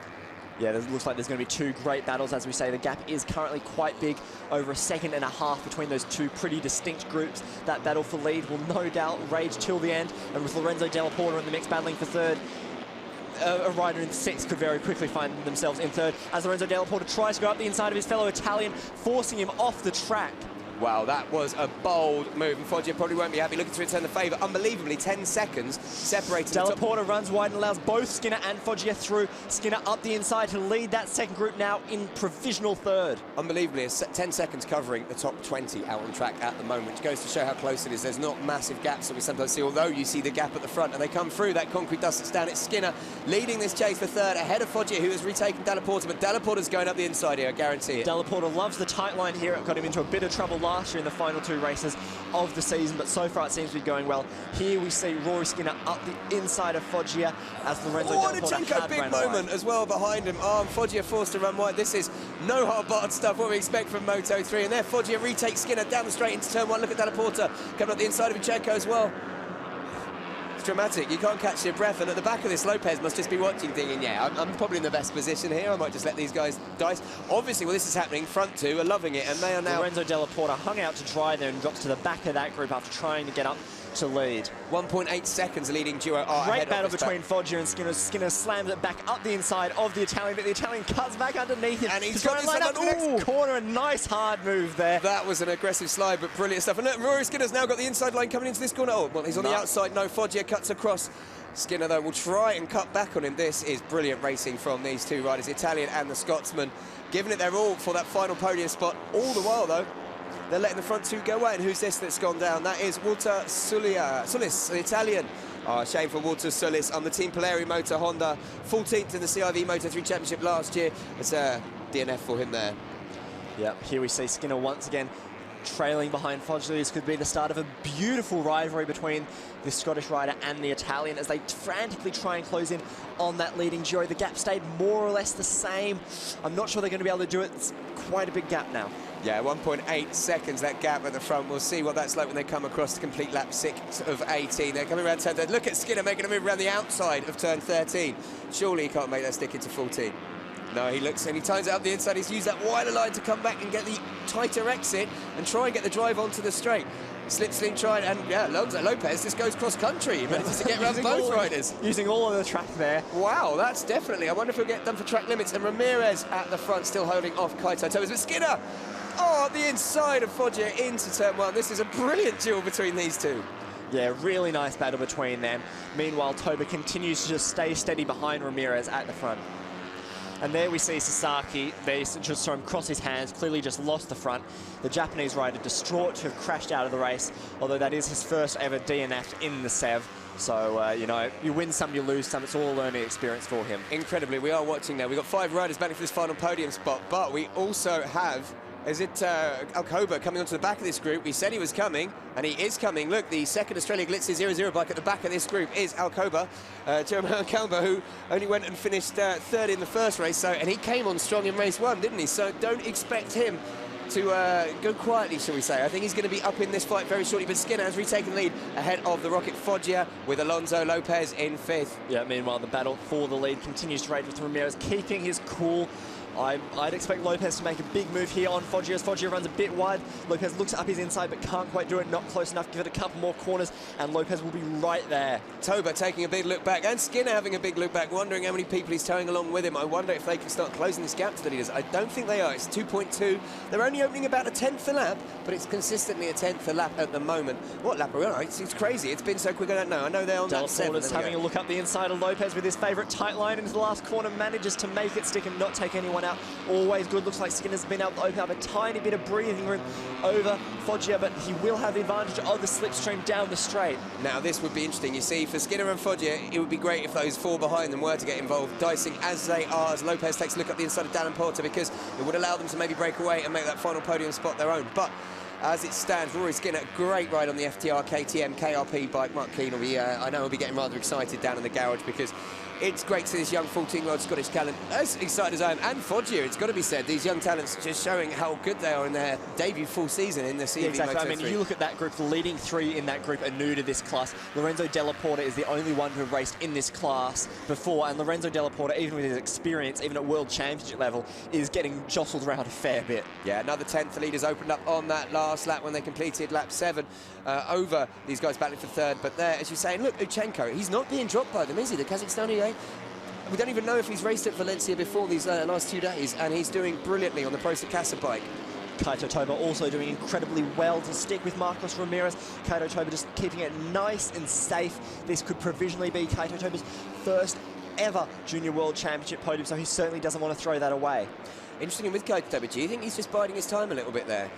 Yeah, it looks like there's going to be 2 great battles. As we say, the gap is currently quite big, over a second and a half between those 2 pretty distinct groups. That battle for lead will no doubt rage till the end. And with Lorenzo Della Porta in the mix battling for third, a rider in 6th could very quickly find themselves in third, as Lorenzo Della Porta tries to go up the inside of his fellow Italian, forcing him off the track. Wow, that was a bold move, and Foggia probably won't be happy, looking to return the favour. Unbelievably, 10 seconds separating Della Porta runs wide and allows both Skinner and Foggia through. Skinner up the inside to lead that second group now in provisional third. Unbelievably, 10 seconds covering the top 20 out on track at the moment, which goes to show how close it is. There's not massive gaps that we sometimes see, although you see the gap at the front, and they come through that concrete dust that's down. It's Skinner leading this chase for third, ahead of Foggia, who has retaken Dalla Porta, but Dalla Porta's going up the inside here, I guarantee it. Della Porta loves the tight line here. It got him into a bit of trouble last year in the final 2 races of the season, but so far it seems to be going well. Here we see Rory Skinner up the inside of Foggia as Lorenzo Della Porta had big ran moment wide. as well behind him. Foggia forced to run wide. This is no hard-barred stuff, what we expect from Moto3. And there Foggia retakes Skinner down the straight into turn 1. Look at Dalla Porta coming up the inside of Yurchenko as well. It's dramatic. You can't catch your breath. And at the back of this, Lopez must just be watching, thinking, yeah, I'm probably in the best position here. I might just let these guys dice. Obviously, well, this is happening. Front 2 are loving it, and they are now... Lorenzo Della Porta hung out to dry there and drops to the back of that group after trying to get up to lead. 1.8 seconds leading duo are Great ahead battle of this between Foggia and Skinner. Skinner slams it back up the inside of the Italian, but the Italian cuts back underneath him. And he's trying to got line this up the next corner. A nice hard move there. That was an aggressive slide, but brilliant stuff. And look, Rory Skinner's now got the inside line coming into this corner. Oh, well, he's on the outside. No, Foggia cuts across. Skinner, though, will try and cut back on him. This is brilliant racing from these two riders, the Italian and the Scotsman, giving it their all for that final podium spot. All the while, though, they're letting the front two go away. And who's this that's gone down? That is Walter Sulis, the Italian. Oh, shame for Walter Sulis on the Team Polari Motor Honda. 14th in the CIV Moto3 Championship last year. It's a DNF for him there. Yep, here we see Skinner once again trailing behind Foggia. This could be the start of a beautiful rivalry between the Scottish rider and the Italian as they frantically try and close in on that leading duo. The gap stayed more or less the same. I'm not sure they're going to be able to do it. It's quite a big gap now. Yeah, 1.8 seconds, that gap at the front. We'll see what that's like when they come across the complete lap 6 of 18. They're coming around turn 13. Look at Skinner making a move around the outside of turn 13. Surely he can't make that stick into 14. No, he looks and he ties it up the inside. He's used that wider line to come back and get the tighter exit and try and get the drive onto the straight. Slipstream tried, and yeah, Lopez just goes cross-country. He manages to get around both riders. Using all of the track there. Wow, that's definitely... I wonder if he'll get done for track limits. And Ramirez at the front still holding off Kaito Thomas. But Skinner, oh, the inside of Foggia into turn 1. This is a brilliant duel between these two. Yeah, really nice battle between them. Meanwhile, Toba continues to just stay steady behind Ramirez at the front. And there we see Sasaki. They just saw him cross his hands, clearly just lost the front. The Japanese rider distraught to have crashed out of the race, although that is his first ever DNF in the SEV. So, you know, you win some, you lose some. It's all a learning experience for him. Incredibly, we are watching now. We've got 5 riders battling for this final podium spot, but we also have... Is it Alcoba coming onto the back of this group? We said he was coming, and he is coming. Look, the second Australia Glitzer 00 bike at the back of this group is Alcoba. Jeremy Alcoba, who only went and finished third in the first race, and he came on strong in race 1, didn't he? So don't expect him to go quietly, shall we say. I think he's going to be up in this fight very shortly, but Skinner has retaken the lead ahead of the Rocket Foggia with Alonso Lopez in 5th. Yeah, meanwhile, the battle for the lead continues to rage with Ramirez, keeping his cool. I'd expect Lopez to make a big move here on Foggia as Foggia runs a bit wide. Lopez looks up his inside but can't quite do it, not close enough. Give it a couple more corners and Lopez will be right there. Toba taking a big look back and Skinner having a big look back, wondering how many people he's towing along with him. I wonder if they can start closing this gap to the leaders. I don't think they are. It's 2.2. They're only opening about a 10th a lap, but it's consistently a 10th a lap at the moment. What lap are we on? It's crazy. It's been so quick, I don't know. I know they're on that 7th. Having a look up the inside of Lopez with his favourite tight line into the last corner, manages to make it stick and not take anyone out. Always good. Looks like Skinner's been able to open up a tiny bit of breathing room over Foggia, but he will have the advantage of the slipstream down the straight. Now, this would be interesting. You see, for Skinner and Foggia, it would be great if those 4 behind them were to get involved, dicing as they are, as Lopez takes a look up the inside of Dan and Porter, because it would allow them to maybe break away and make that final podium spot their own. But as it stands, Rory Skinner, great ride on the FTR KTM KRP bike. Mark Keane will be, I know, will be getting rather excited down in the garage because it's great to see this young 14-year-old Scottish talent, as excited as I am, and Foggia, it's got to be said, these young talents just showing how good they are in their debut full season in the CV yeah, exactly. Moto3. I mean, you look at that group, the leading 3 in that group are new to this class. Lorenzo Della Porta is the only one who raced in this class before, and Lorenzo Della Porta, even with his experience, even at World Championship level, is getting jostled around a fair bit. Yeah, another 10th. The leaders opened up on that last lap when they completed lap 7 over these guys battling for 3rd. But there, as you say, look, Uchenko, he's not being dropped by them, is he? The Kazakhstani, eh? We don't even know if he's raced at Valencia before these last 2 days, and he's doing brilliantly on the Pro Sakasa bike. Kaito Toba also doing incredibly well to stick with Marcos Ramirez. Kaito Toba just keeping it nice and safe. This could provisionally be Kaito Toba's first ever Junior World Championship podium, so he certainly doesn't want to throw that away. Interesting with Kaito Toba, do you think he's just biding his time a little bit there?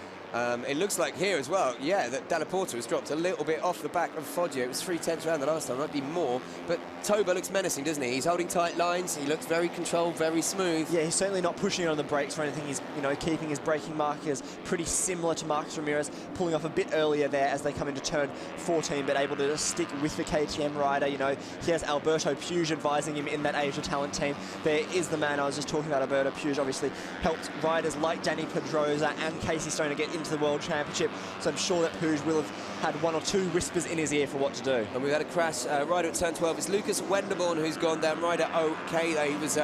It looks like here as well, yeah, that Della Porta has dropped a little bit off the back of Foggia. It was 3/10 around the last time, might be more. But Toba looks menacing, doesn't he? He's holding tight lines. He looks very controlled, very smooth. Yeah, he's certainly not pushing on the brakes or anything. He's, you know, keeping his braking markers pretty similar to Marcos Ramirez, pulling off a bit earlier there as they come into turn 14, but able to just stick with the KTM rider. You know, he has Alberto Puig advising him in that Asia Talent team. There is the man I was just talking about. Alberto Puig obviously helped riders like Danny Pedrosa and Casey Stoner get into the World Championship, so I'm sure that Puig will have had 1 or 2 whispers in his ear for what to do. And we've had a crash. Rider at turn 12 is Lucas Wenderborn, who's gone down. Rider okay, he was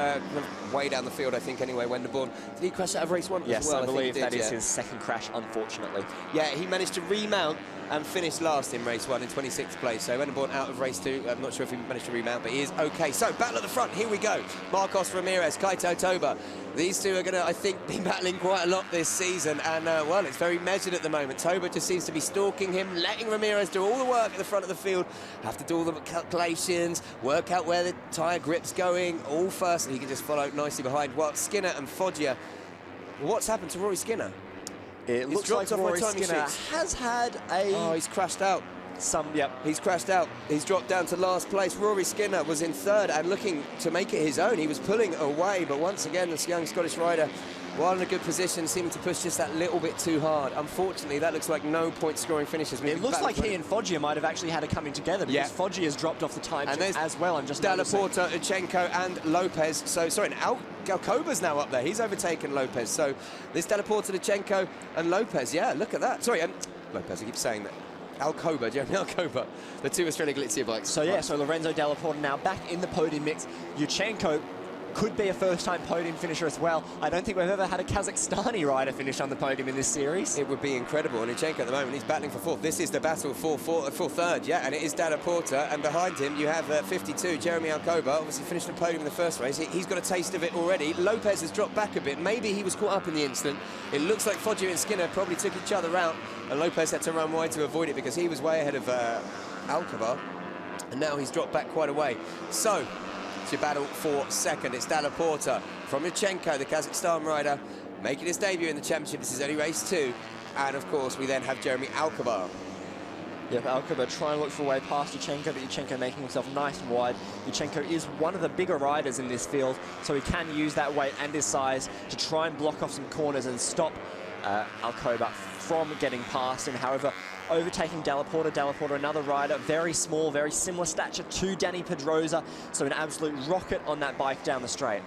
way down the field, I think, anyway, Wenderborn. Did he crash out of race 1 yes, as well? I believe that is his second crash, unfortunately. Yeah, he managed to remount and finished last in race 1 in 26th place. So Wennerborn out of race 2. I'm not sure if he managed to remount, but he is okay. So battle at the front, here we go. Marcos Ramirez, Kaito Toba. These two are going to, I think, be battling quite a lot this season, and well, it's very measured at the moment. Toba just seems to be stalking him, letting Ramirez do all the work at the front of the field, have to do all the calculations, work out where the tyre grip's going, all first, and he can just follow nicely behind. While Skinner and Foggia, what's happened to Rory Skinner? It looks like Rory Skinner has had a... Oh, he's crashed out. He's crashed out. He's dropped down to last place. Rory Skinner was in third and looking to make it his own. He was pulling away, but once again, this young Scottish rider, while in a good position, seemed to push just that little bit too hard. Unfortunately, that looks like no point-scoring finishes. It looks like he and Foggia might have actually had it coming together, because Foggia has dropped off the time as well. I'm just Dalla Porta, Uchenko and Lopez. So, sorry, Alcoba's now up there. He's overtaken Lopez. So, this Dalla Porta, Uchenko and Lopez. Yeah, look at that. Sorry, Lopez, I keep saying that. Alcoba, Jeremy Alcoba, the two Australia Galizia bikes. So yeah, so Lorenzo Dalla Porta now back in the podium mix. Uchenko could be a first-time podium finisher as well. I don't think we've ever had a Kazakhstani rider finish on the podium in this series. It would be incredible. And Uchenko at the moment, he's battling for fourth. This is the battle for third, yeah, and it is Dalla Porta. And behind him, you have 52, Jeremy Alcoba, obviously finished the podium in the first race. He's got a taste of it already. Lopez has dropped back a bit. Maybe he was caught up in the incident. It looks like Foggia and Skinner probably took each other out, and Lopez had to run wide to avoid it because he was way ahead of Alcoba, and now he's dropped back quite a way. So, to battle for second, it's Dalla Porta from Uchenko, the Kazakhstan rider, making his debut in the championship. This is only race 2, and of course we then have Jeremy Alcoba. Yeah, Alcoba trying to look for a way past Uchenko, but Uchenko making himself nice and wide. Uchenko is one of the bigger riders in this field, so he can use that weight and his size to try and block off some corners and stop Alcoba from getting past him. However, overtaking Dalla Porta, another rider, very small, very similar stature to Danny Pedrosa, so an absolute rocket on that bike down the straight.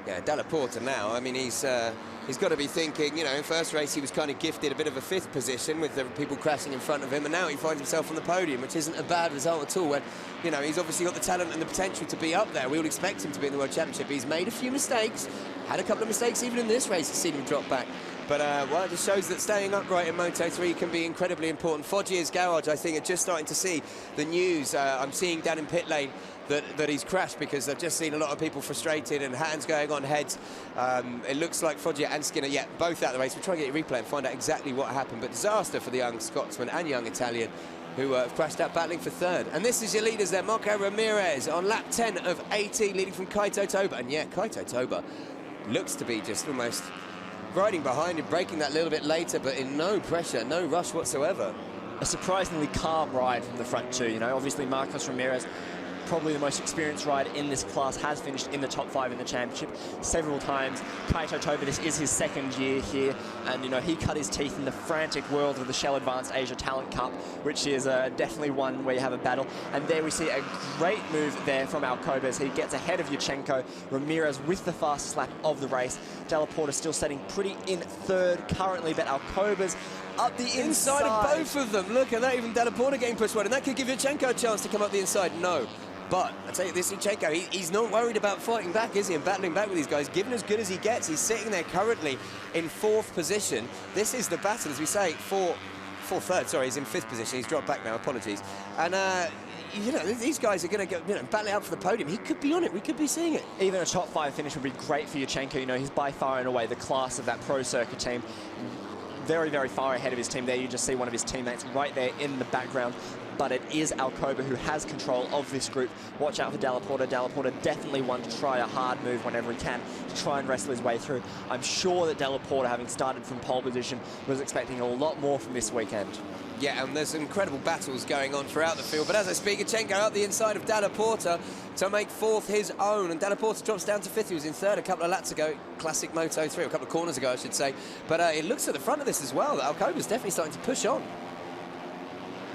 Yeah, Dalla Porta now, I mean, he's got to be thinking, you know, in first race he was kind of gifted a bit of a 5th position with the people crashing in front of him, and now he finds himself on the podium, which isn't a bad result at all. When, you know, he's obviously got the talent and the potential to be up there. We would expect him to be in the World Championship. He's made a few mistakes, had a couple of mistakes even in this race, to see him drop back. But, well, it just shows that staying upright in Moto3 can be incredibly important. Foggia's garage, I think, are just starting to see the news. I'm seeing down in pit lane that he's crashed, because I've just seen a lot of people frustrated and hands going on heads. It looks like Foggia and Skinner, yeah, both out of the race. We'll try and get a replay and find out exactly what happened. But disaster for the young Scotsman and young Italian, who have crashed out battling for third. And this is your leaders there. Marco Ramirez on lap 10 of 18, leading from Kaito Toba. And yeah, Kaito Toba looks to be just almost riding behind him, braking that little bit later, but in no pressure, no rush whatsoever. A surprisingly calm ride from the front too, you know. Obviously Marcos Ramirez, probably the most experienced rider in this class, has finished in the top 5 in the championship several times. Kaito Toba, this is his 2nd year here, and you know, he cut his teeth in the frantic world of the Shell Advanced Asia Talent Cup, which is definitely one where you have a battle. And there we see a great move there from Alcoba as he gets ahead of Uchenko. Ramirez with the fastest lap of the race. Dalla Porta still sitting pretty in 3rd currently, but Alcoba's up the inside of both of them. Look at that, even Dalla Porta getting pushed wide, and that could give Uchenko a chance to come up the inside. No. But I tell you, this Uchenko, he's not worried about fighting back, is he, and battling back with these guys, given as good as he gets. He's sitting there currently in 4th position. This is the battle, as we say, for third. Sorry, he's in 5th position. He's dropped back now, apologies. And, you know, these guys are going to go, you know, battle out for the podium. He could be on it. We could be seeing it. Even a top 5 finish would be great for Uchenko. You know, he's by far and away the class of that Pro Circuit team. Very, very far ahead of his team there. You just see one of his teammates right there in the background. But it is Alcoba who has control of this group. Watch out for Dalla Porta. Dalla Porta definitely one to try a hard move whenever he can to try and wrestle his way through. I'm sure that Dalla Porta, having started from pole position, was expecting a lot more from this weekend. Yeah, and there's incredible battles going on throughout the field. But as I speak, Uchenko out the inside of Dalla Porta to make 4th his own. And Dalla Porta drops down to 5th. He was in 3rd a couple of laps ago. Classic Moto3, a couple of corners ago, I should say. But it looks at the front of this as well that Alcoba's definitely starting to push on.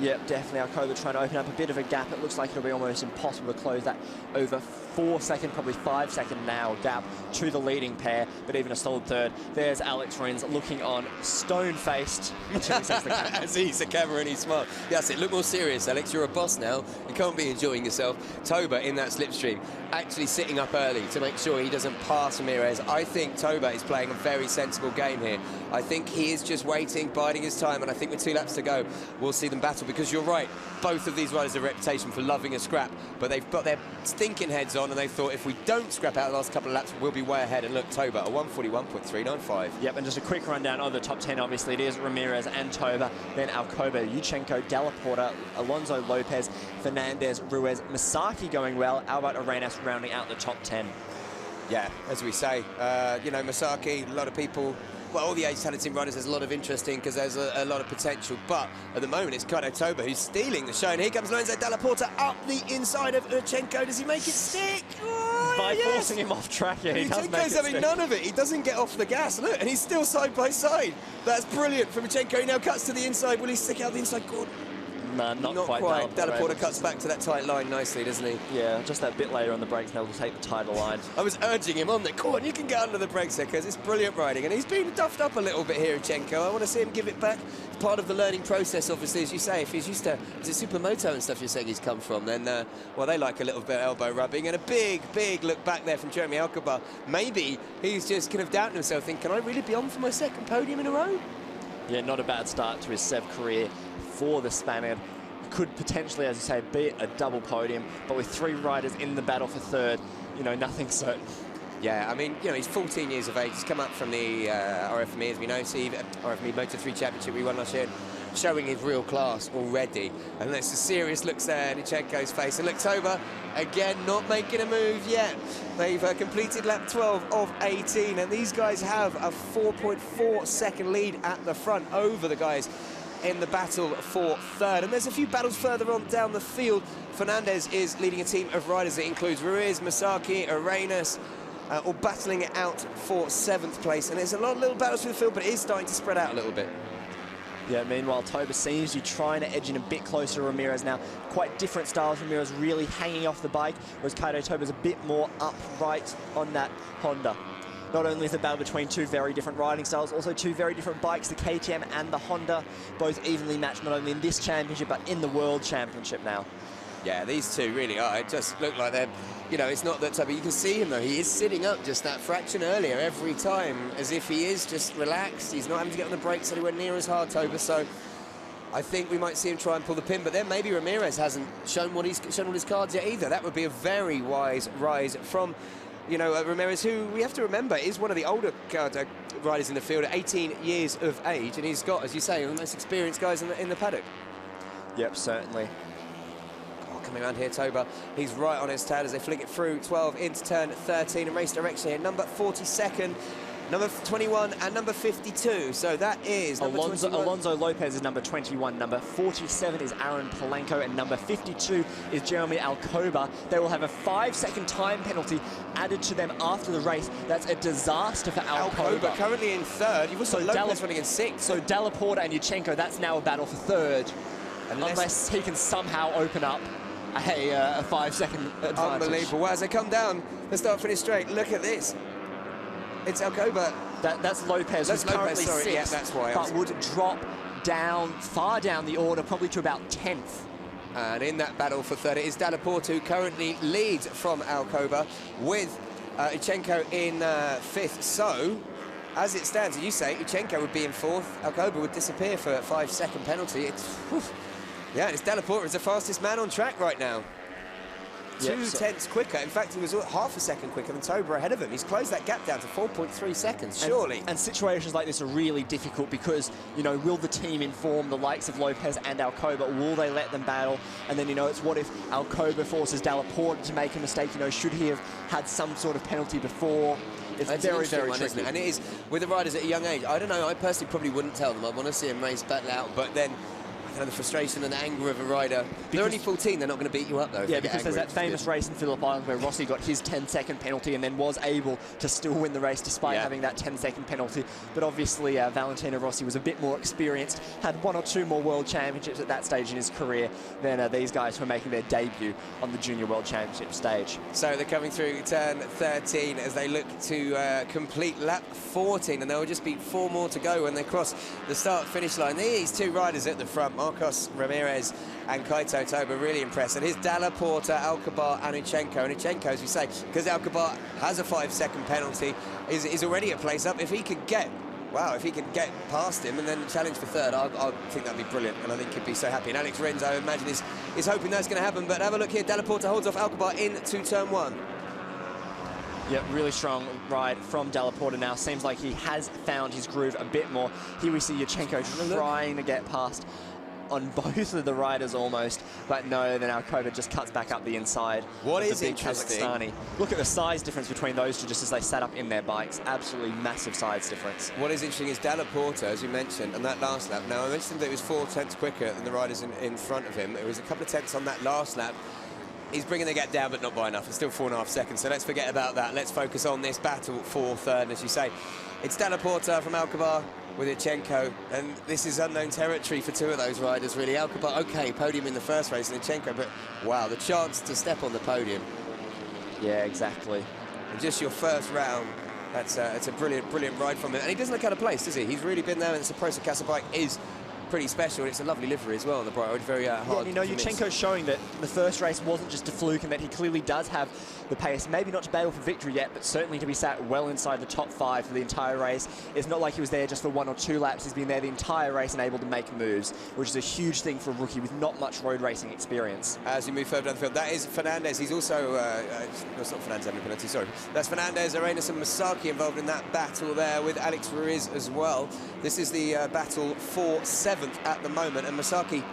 Yep, definitely. Alcoba trying to open up a bit of a gap. It looks like it'll be almost impossible to close that over 4-second, probably 5-second now gap to the leading pair, but even a solid third. There's Alex Rins looking on, stone-faced until he sees the camera. As he's the camera and he's smart. Yes, it. Look more serious, Alex. You're a boss now. You can't be enjoying yourself. Toba in that slipstream, actually sitting up early to make sure he doesn't pass Ramirez. I think Toba is playing a very sensible game here. I think he is just waiting, biding his time, and I think with 2 laps to go, we'll see them battle, because you're right, both of these riders have a reputation for loving a scrap, but they've got their stinking heads on, and they thought if we don't scrap out the last couple of laps, we'll be way ahead. And look, Toba, a 141.395. Yep, and just a quick rundown of the top 10. Obviously, it is Ramirez and Toba, then Alcoba, Yuchenko, Della Porta, Alonso Lopez, Fernandez, Ruiz, Misaki going well, Albert Arenas rounding out the top 10. Yeah, as we say, you know, Misaki, a lot of people, well, all the age talented riders, there's a lot of interest in because there's a lot of potential. But at the moment, it's Kaito Toba who's stealing the show. And here comes Lorenzo Della Porta up the inside of Yuchenko. Does he make it stick? Oh, By yes. forcing him off track, yeah, he does make it having stick. none of it. He doesn't get off the gas. Look, and he's still side by side. That's brilliant from Yuchenko. He now cuts to the inside. Will he stick out the inside? Good. No, not quite. Della Porta cuts back to that tight line nicely, doesn't he? Yeah, just that bit later on the brakes, now to take the tighter line. I was urging him on the corner. You can get under the brakes there, because it's brilliant riding. And he's been duffed up a little bit here, Yuchenko. I want to see him give it back. It's part of the learning process, obviously, as you say. If he's used to, is it Supermoto and stuff you're saying he's come from, then, well, they like a little bit of elbow rubbing. And a big, big look back there from Jeremy Alcoba. Maybe he's just kind of doubting himself, thinking, can I really be on for my second podium in a row? Yeah, not a bad start to his Sev career for the Spaniard. Could potentially, as you say, be a double podium, but with 3 riders in the battle for third, you know, nothing's certain. Yeah, I mean, you know, he's 14 years of age. He's come up from the RFME, as we know, Steve, RFME Moto3 Championship we won last year, showing his real class already. And there's a serious looks there in Yuchenko's face. And look, Toba, again, not making a move yet. They've completed lap 12 of 18, and these guys have a 4.4 second lead at the front over the guys in the battle for third. And there's a few battles further on down the field. Fernandez is leading a team of riders that includes Ruiz, Misaki, Arenas, all battling it out for 7th place. And there's a lot of little battles through the field, but it is starting to spread out a little bit. Yeah, meanwhile, Toba seems to be trying to edge in a bit closer to Ramirez now. Quite different styles. Ramirez really hanging off the bike, whereas Kaito Toba's a bit more upright on that Honda. Not only is the battle between 2 very different riding styles, also 2 very different bikes, the KTM and the Honda, both evenly matched not only in this championship, but in the World Championship now. Yeah, these two really are. It just look like they're, you know, it's not that Toba. You can see him, though. He is sitting up just that fraction earlier every time, as if he is just relaxed. He's not having to get on the brakes anywhere near as hard, Toba. So I think we might see him try and pull the pin, but then maybe Ramirez hasn't shown all his cards yet either. That would be a very wise rise from, you know, Ramirez, who we have to remember is one of the older riders in the field at 18 years of age, and he's got, as you say, one of the most experienced guys in the paddock. Yep, certainly. Oh, coming around here, Toba, he's right on his tail as they flick it through 12 into turn 13 and race direction here. Number 42nd, number 21 and number 52. So that is Alonso Lopez is number 21. Number 47 is Aaron Polanco, and number 52 is Jeremy Alcoba. They will have a 5-second time penalty added to them after the race. That's a disaster for Alcoba. Currently in third. You've also Lopez running in 6th. So Della Porta and Yuchenko, that's now a battle for third. Unless he can somehow open up a 5-second advantage. Unbelievable. Well, as they come down, the start finish straight. Look at this. It's Alcoba. That's Lopez, who's currently 6th, yeah, that's why. but would drop down, far down the order, probably to about 10th. And in that battle for third, it is Della Porta who currently leads from Alcoba, with Yuchenko in 5th. So, as it stands, as you say, Yuchenko would be in 4th, Alcoba would disappear for a 5-second penalty. Yeah, it's Della Porta is the fastest man on track right now. Yep, 2 tenths quicker. In fact, he was half a second quicker than Toba ahead of him. He's closed that gap down to 4.3 seconds, surely. And situations like this are really difficult because, you know, will the team inform the likes of Lopez and Alcoba? Will they let them battle? And then, you know, it's what if Alcoba forces Della Porta to make a mistake? You know, should he have had some sort of penalty before? It's very, very tricky. Isn't it? And it is, with the riders at a young age, I don't know, I personally probably wouldn't tell them. I want to see them race battle out, but then know, the frustration and the anger of a rider. They're only 14, they're not going to beat you up, though. Yeah, because there's that famous race in Phillip Island where Rossi got his 10-second penalty and then was able to still win the race despite having that 10-second penalty. But obviously, Valentino Rossi was a bit more experienced, had 1 or 2 more World Championships at that stage in his career than these guys who are making their debut on the Junior World Championship stage. So they're coming through turn 13 as they look to complete lap 14, and there will just be 4 more to go when they cross the start-finish line. These 2 riders at the front, Marcos Ramirez and Kaito Toba, really impressive. Here's Dalla Porta, Alcabar, and Uchenko. And Uchenko, as we say, because Alcabar has a 5-second penalty, is already a place up. If he could get past him and then challenge for third, I think that'd be brilliant, and I think he'd be so happy. And Alex Rins, I imagine, is hoping that's going to happen. But have a look here. Dalla Porta holds off Alcabar into turn 1. Yeah, really strong ride from Dalla Porta now. Seems like he has found his groove a bit more. Here we see Uchenko trying to get past on both of the riders almost, but no, then Alcoba just cuts back up the inside. What is the big interesting? Kazakhstani. Look at the size difference between those two just as they sat up in their bikes. Absolutely massive size difference. What is interesting is Dalla Porta, as you mentioned, on that last lap. Now, I mentioned that it was 4 tenths quicker than the riders in front of him. It was a couple of tenths on that last lap. He's bringing the gap down, but not by enough. It's still 4.5 seconds, so let's forget about that. Let's focus on this battle for third. And as you say, it's Dalla Porta from Alcabar with Uchenko, and this is unknown territory for 2 of those riders, really. Alcabar, okay, podium in the first race, and Uchenko, but wow, the chance to step on the podium. Yeah, exactly. And just your first round, it's a brilliant ride from him. And he doesn't look out of place, does he? He's really been there, and the Prosa Casa bike is pretty special, and it's a lovely livery as well on the bright road. Very hard. Yeah, and you know, Uchenko's showing that the first race wasn't just a fluke and that he clearly does have the pace, maybe not to battle for victory yet, but certainly to be sat well inside the top 5 for the entire race. It's not like he was there just for 1 or 2 laps. He's been there the entire race and able to make moves, which is a huge thing for a rookie with not much road racing experience. As we move further down the field, that is Fernandez. He's also, that's not Fernandez having a penalty, sorry. That's Fernandez, Arenas and Masaki involved in that battle there with Alex Ruiz as well. This is the battle for 7th at the moment, and Masaki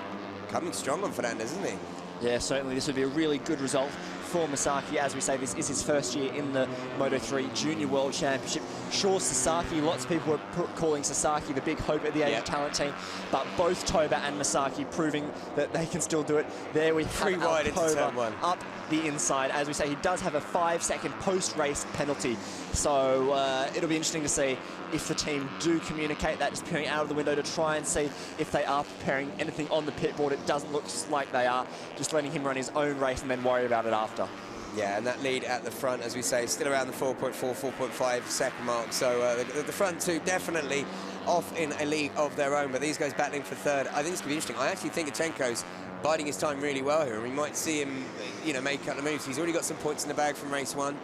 coming strong on Fernandez, isn't he? Yeah, certainly this would be a really good result for Masaki. As we say, this is his first year in the Moto3 Junior World Championship. Sure, Sasaki, lots of people were calling Sasaki the big hope at the Asian talent team, but both Toba and Masaki proving that they can still do it. There we have 3 wide into turn 1. Up the inside. As we say, he does have a 5-second post-race penalty, so it'll be interesting to see if the team do communicate that, just peering out of the window to try and see if they are preparing anything on the pit board. It doesn't look like they are, just letting him run his own race and then worry about it after. Yeah, and that lead at the front, as we say, is still around the 4.4, 4.5 second mark. So the front 2 definitely off in a league of their own, but these guys battling for third. I think it's going to be interesting. I actually think Uchenko's biding his time really well here, and we might see him, you know, make a couple of moves. He's already got some points in the bag from race 1.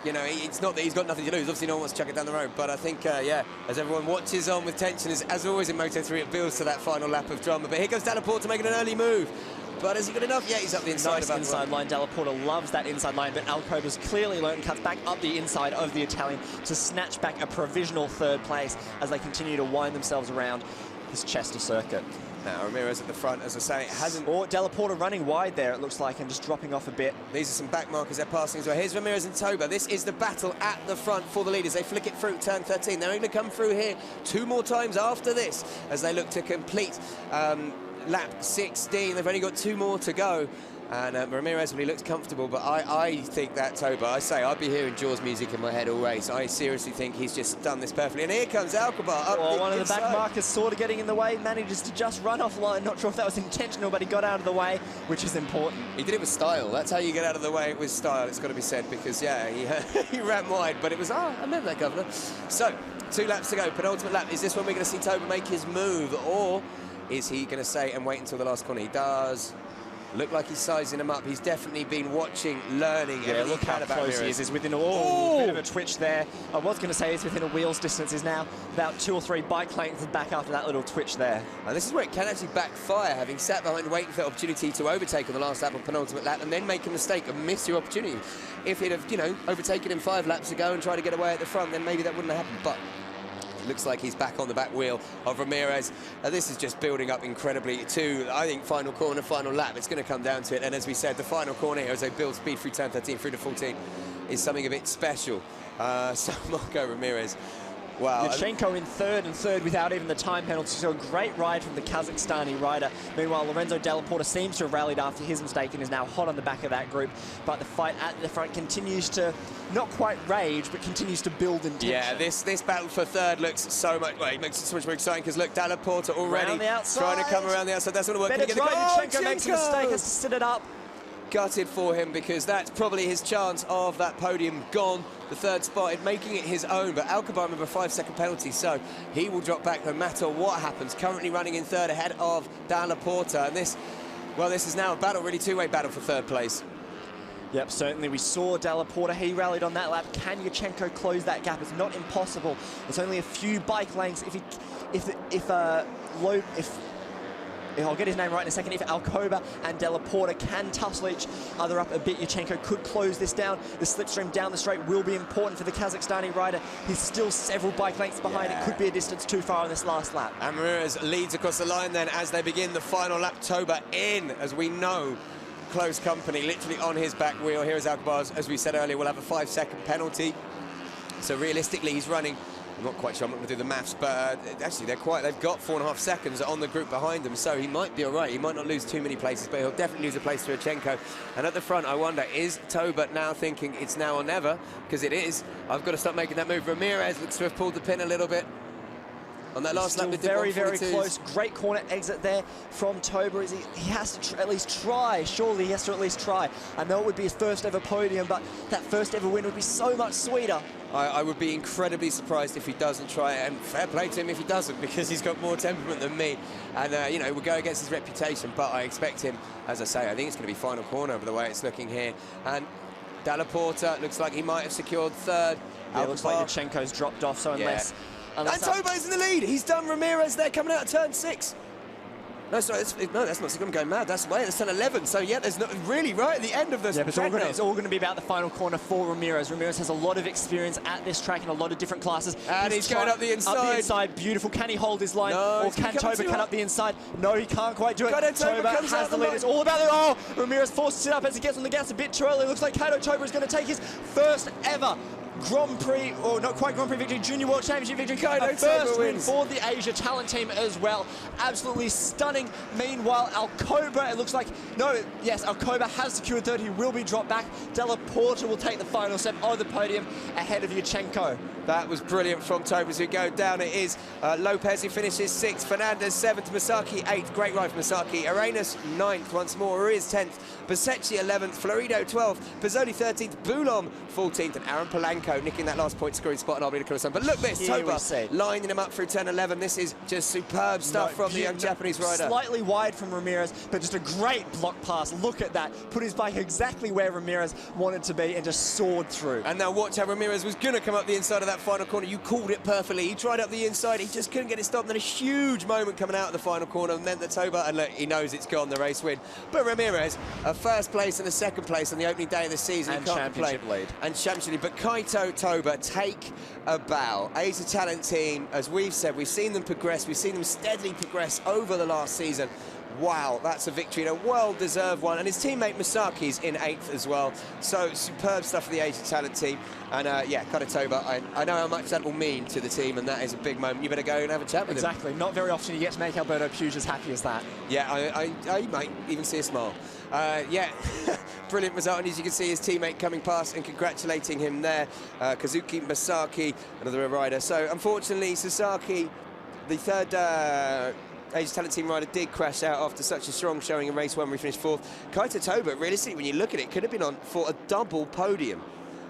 You know, it's not that he's got nothing to lose. Obviously, no one wants to chuck it down the road. But I think, yeah, as everyone watches on with tension, as always in Moto3, it builds to that final lap of drama. But here goes Dalla Porta making an early move. But has he got enough? Yeah, he's up the inside. Nice inside line. Dalla Porta loves that inside line, but Alcoba's clearly learned and cuts back up the inside of the Italian to snatch back a provisional 3rd place as they continue to wind themselves around this Chester circuit. Now, Ramirez at the front, as I say, it hasn't... Or Dalla Porta running wide there, it looks like, and just dropping off a bit. These are some back markers they're passing as well. Here's Ramirez and Toba. This is the battle at the front for the leaders. They flick it through turn 13. They're going to come through here 2 more times after this as they look to complete lap 16. They've only got 2 more to go. And Ramirez, well, he looks comfortable, but I think that Toba, I say, I'd be hearing Jaws music in my head all race. I seriously think he's just done this perfectly. And here comes Alcabar up the one of the inside. back markers sort of getting in the way, manages to just run offline. Not sure if that was intentional, but he got out of the way, which is important. He did it with style. That's how you get out of the way with style, it's got to be said, because, yeah, he ran wide, but it was, I remember that, Governor. So, 2 laps to go, penultimate lap. Is this when we're going to see Toba make his move, or is he going to stay and wait until the last corner? He does look like he's sizing him up. He's definitely been watching, learning. Yeah, look how close he is. He's within a bit of a twitch there. I was going to say he's within a wheel's distance. He's now about 2 or 3 bike lengths back after that little twitch there. And this is where it can actually backfire, having sat behind waiting for the opportunity to overtake on the last lap on penultimate lap and then make a mistake and miss your opportunity. If he'd have, you know, overtaken him 5 laps ago and tried to get away at the front, then maybe that wouldn't have happened. But it looks like he's back on the back wheel of Ramirez. This is just building up incredibly to, I think, final corner, final lap. It's going to come down to it. And as we said, the final corner here, as they build speed through turn 13 through to 14, is something a bit special. So Marco Ramirez Wow. Yurchenko in third without even the time penalty. So a great ride from the Kazakhstani rider. Meanwhile, Lorenzo Della Porta seems to have rallied after his mistake and is now hot on the back of that group. But the fight at the front continues to not quite rage, but continues to build in tension. Yeah, this battle for third looks so much. Well, it makes it so much more exciting because look, Della Porta already trying to come around the outside. That's not working. Better try. Yurchenko makes a mistake, has to sit it up. Gutted for him because that's probably his chance of that podium gone. The third spot, making it his own, but Alcobar, remember, 5-second penalty, so he will drop back no matter what happens. Currently running in third ahead of Della Porta, and this is now a battle, really two-way battle for third place. Yep, certainly. We saw Della Porta. He rallied on that lap. Can Yurchenko close that gap? It's not impossible. It's only a few bike lengths. I'll get his name right in a second. If Alcoba and Della Porta can tussle each other up a bit, Yurchenko could close this down. The slipstream down the straight will be important for the Kazakhstani rider. He's still several bike lengths behind. Yeah. It could be a distance too far on this last lap. And Ramirez leads across the line then as they begin the final lap. Toba in, as we know, close company, literally on his back wheel. Here is Alcobar, as we said earlier, will have a 5-second penalty. So realistically, he's running. I'm not quite sure, I'm not going to do the maths, but actually they've got 4.5 seconds on the group behind them, so he might be all right. He might not lose too many places, but he'll definitely lose a place to Yurchenko. And at the front, I wonder, is Toba now thinking it's now or never? Because it is. I've got to start making that move. Ramirez looks to have pulled the pin a little bit on that last lap. Very, very close. Great corner exit there from Toba. He has to at least try. Surely he has to at least try. I know it would be his first ever podium, but that first ever win would be so much sweeter. I would be incredibly surprised if he doesn't try it, and fair play to him if he doesn't, because he's got more temperament than me, and you know, we'll go against his reputation, but I expect him, as I say, I think it's going to be final corner over the way it's looking here, and Della Porta looks like he might have secured third. Yeah, it looks like Yurchenko's dropped off, so unless... And Toba's in the lead. He's done Ramirez there coming out of turn 6. No, sorry, that's not. I'm going mad. That's way. That's turn 11. So yeah, there's not really right at the end of this. Yeah, but it's all going to be about the final corner for Ramirez. Ramirez has a lot of experience at this track in a lot of different classes. And he's going up the inside. Up the inside, beautiful. Can he hold his line? No, or can Toba come up the inside? No, he can't quite do it. Toba has the lead. It's all about it. Oh, Ramirez forces it up as he gets on the gas a bit too early. It looks like Kato Toba is going to take his first ever Grand Prix, or not quite Grand Prix victory, Junior World Championship victory. First win for the Asia Talent team as well. Absolutely stunning. Meanwhile, Alcoba, it looks like, Alcoba has secured third. He will be dropped back. Della Porta will take the final step of the podium ahead of Yurchenko. That was brilliant from Toba as we go down. It is Lopez who finishes 6th, Fernandez 7th, Masaki 8th. Great ride for Masaki. Arenas 9th once more, Ruiz 10th, Besetti 11th, Florido 12th, Pizzoli 13th, Boulom 14th, and Aaron Polanco nicking that last point scoring spot, and I'll be the But look this, Toba lining him up through turn 11. This is just superb stuff from the young Japanese rider. Slightly wide from Ramirez, but just a great block pass. Look at that. Put his bike exactly where Ramirez wanted to be and just soared through. And now watch how Ramirez was going to come up the inside of that final corner. You called it perfectly. He tried up the inside. He just couldn't get it stopped. And then a huge moment coming out of the final corner meant that Toba, and look, he knows it's gone, the race win. But Ramirez, a first place and a second place on the opening day of the season. And championship lead. And championship lead. But Kaito Toba, take a bow. Asia Talent team, as we've said, we've seen them progress. We've seen them steadily progress over the last season. Wow, that's a victory and a well-deserved one. And his teammate Masaki's in 8th as well. So superb stuff for the Asia Talent team. And yeah, Kaito Toba, I know how much that will mean to the team, and that is a big moment. You better go and have a chat with him. Exactly. Not very often you get to make Alberto Puig as happy as that. Yeah, I might even see a smile. Yeah, brilliant result, and as you can see his teammate coming past and congratulating him there, Kazuki Masaki, another rider. So unfortunately Sasaki, the third Asia Talent team rider, did crash out after such a strong showing in race 1 where he finished 4th. Kaito Toba, realistically when you look at it, could have been on for a double podium,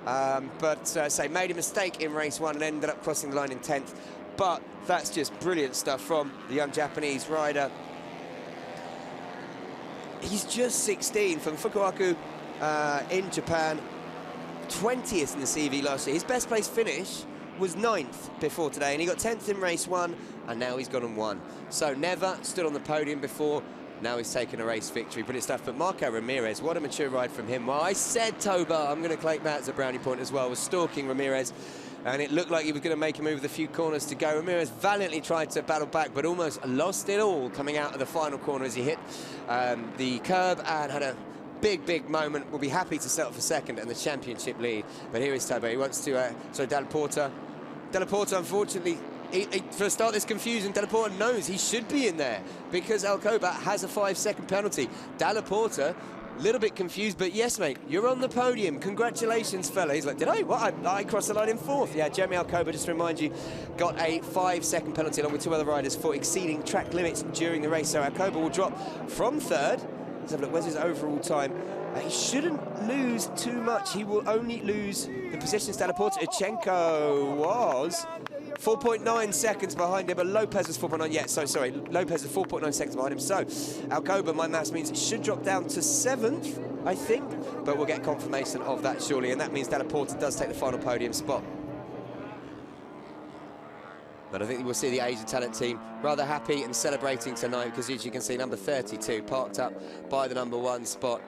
but say made a mistake in race 1 and ended up crossing the line in 10th. But that's just brilliant stuff from the young Japanese rider. He's just 16 from Fukuoka in Japan, 20th in the CV last year. His best place finish was 9th before today, and he got 10th in race 1, and now he's gone and won. So never stood on the podium before, now he's taken a race victory. Brilliant stuff. But Marco Ramirez, what a mature ride from him. Well, I said Toba, I'm going to claim that as a brownie point as well, was stalking Ramirez, and it looked like he was going to make a move with a few corners to go. Ramirez valiantly tried to battle back, but almost lost it all coming out of the final corner as he hit the curb and had a big moment. Will be happy to settle for second and the championship lead. But here is Toba. He wants to, Della Porta Della Porta, unfortunately, for a start, this confusion, Della Porta knows he should be in there because Alcoba has a 5-second penalty. Della Porta, a little bit confused, but yes, mate, you're on the podium. Congratulations, fella. He's like, did I? What? I crossed the line in 4th. Yeah, Jeremy Alcoba, just to remind you, got a 5-second penalty along with 2 other riders for exceeding track limits during the race. So Alcoba will drop from 3rd. Let's have a look. Where's his overall time? He shouldn't lose too much. He will only lose the positions. Della Porta. Ichenko was 4.9 seconds behind him, but Lopez was 4.9. Yeah, so sorry, Lopez was 4.9 seconds behind him. So Alcoba, my maths means, should drop down to 7th, I think, but we'll get confirmation of that surely, and that means Della Porta does take the final podium spot. But I think we'll see the Asian talent team rather happy and celebrating tonight because, as you can see, number 32 parked up by the number 1 spot.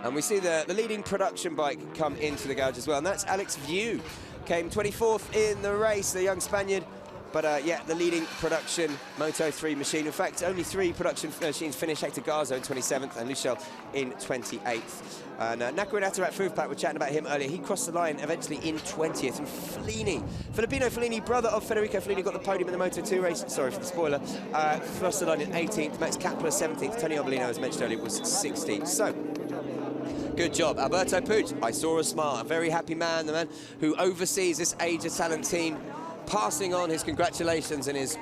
And we see the leading production bike come into the garage as well, and that's Alex View. Came 24th in the race, the young Spaniard. But yeah, the leading production Moto3 machine. In fact, only 3 production machines finished. Hector Garza in 27th and Luchel in 28th. And Nakuranata at Foofpack, we're chatting about him earlier. He crossed the line eventually in 20th. And Filipino Fellini, brother of Federico Fellini, got the podium in the Moto2 race. Sorry for the spoiler. Crossed the line in 18th. Max Kapler 17th. Tony Arbolino, as mentioned earlier, was 16th. So, good job. Alberto Puig, I saw a smile. A very happy man, the man who oversees this Age of Talent team, passing on his congratulations and his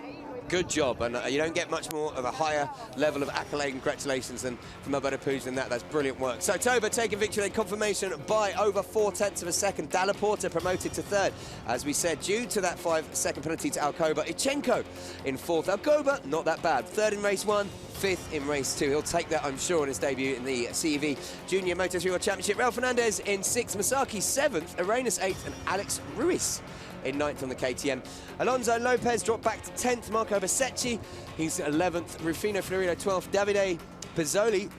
good job. And you don't get much more of a higher level of accolade and congratulations than from Alberto Puig than that. That's brilliant work. So Toba taking victory, confirmation by over 0.4 of a second. Della Porta promoted to 3rd, as we said, due to that 5-second penalty to Alcoba. Ichenko in 4th. Alcoba, not that bad. 3rd in race 1. 5th in race 2. He'll take that, I'm sure, in his debut in the CEV Junior Moto3 World Championship. Raul Fernandez in 6th, Masaki 7th, Arenas 8th, and Alex Ruiz in 9th on the KTM. Alonso Lopez dropped back to 10th, Marco Bersecchi, he's 11th, Rufino Florido 12th, Davide Pizzoli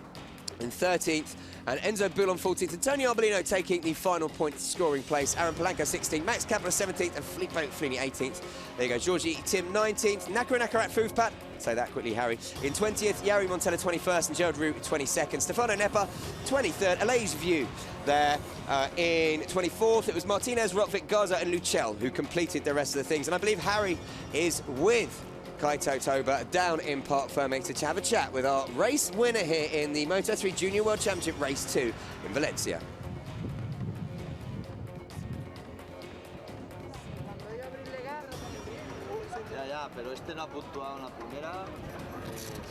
in 13th, and Enzo Bull on 14th, and Tony Arbolino taking the final point scoring place. Aaron Palanca 16th, Max Kapler 17th, and Filippo Fellini 18th. There you go, Georgie Tim 19th, Nakuranaka at Foofpat, say that quickly, Harry, in 20th, Yari Montella 21st, and Gerald Roux 22nd. Stefano Nepa 23rd, Aleix View there in 24th. It was Martinez, Rotvik, Garza, and Luchel who completed the rest of the things. And I believe Harry is with Kaito Toba down in Parc Ferme to have a chat with our race winner here in the Moto3 Junior World Championship Race 2 in Valencia. Ya, pero este no ha puntuado en la primera,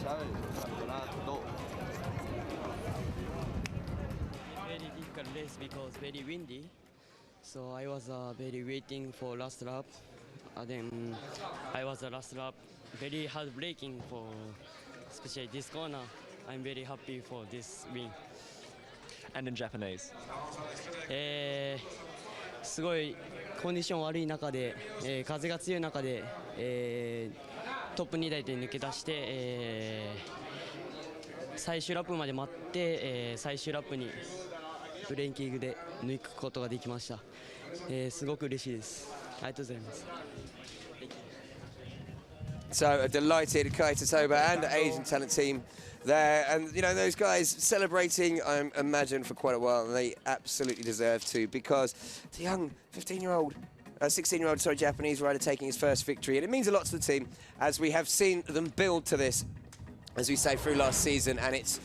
¿sabes? Campeonato. Very difficult race because very windy, so I was very waiting for last lap. Then I was the last lap, very hard braking for especially this corner. I'm very happy for this win. And in Japanese. すごいコンディション悪い中で、風が強い中で、トップ2台で抜け出して、最終ラップまで待って、最終ラップにブレーキングで抜くことができました。すごく嬉しいです。ありがとうございます。So a delighted Kaito Toba and Asian talent team there, and you know those guys celebrating, I imagine, for quite a while, and they absolutely deserve to, because the young 16-year-old, sorry, Japanese rider taking his first victory, and it means a lot to the team, as we have seen them build to this, as we say, through last season, and it's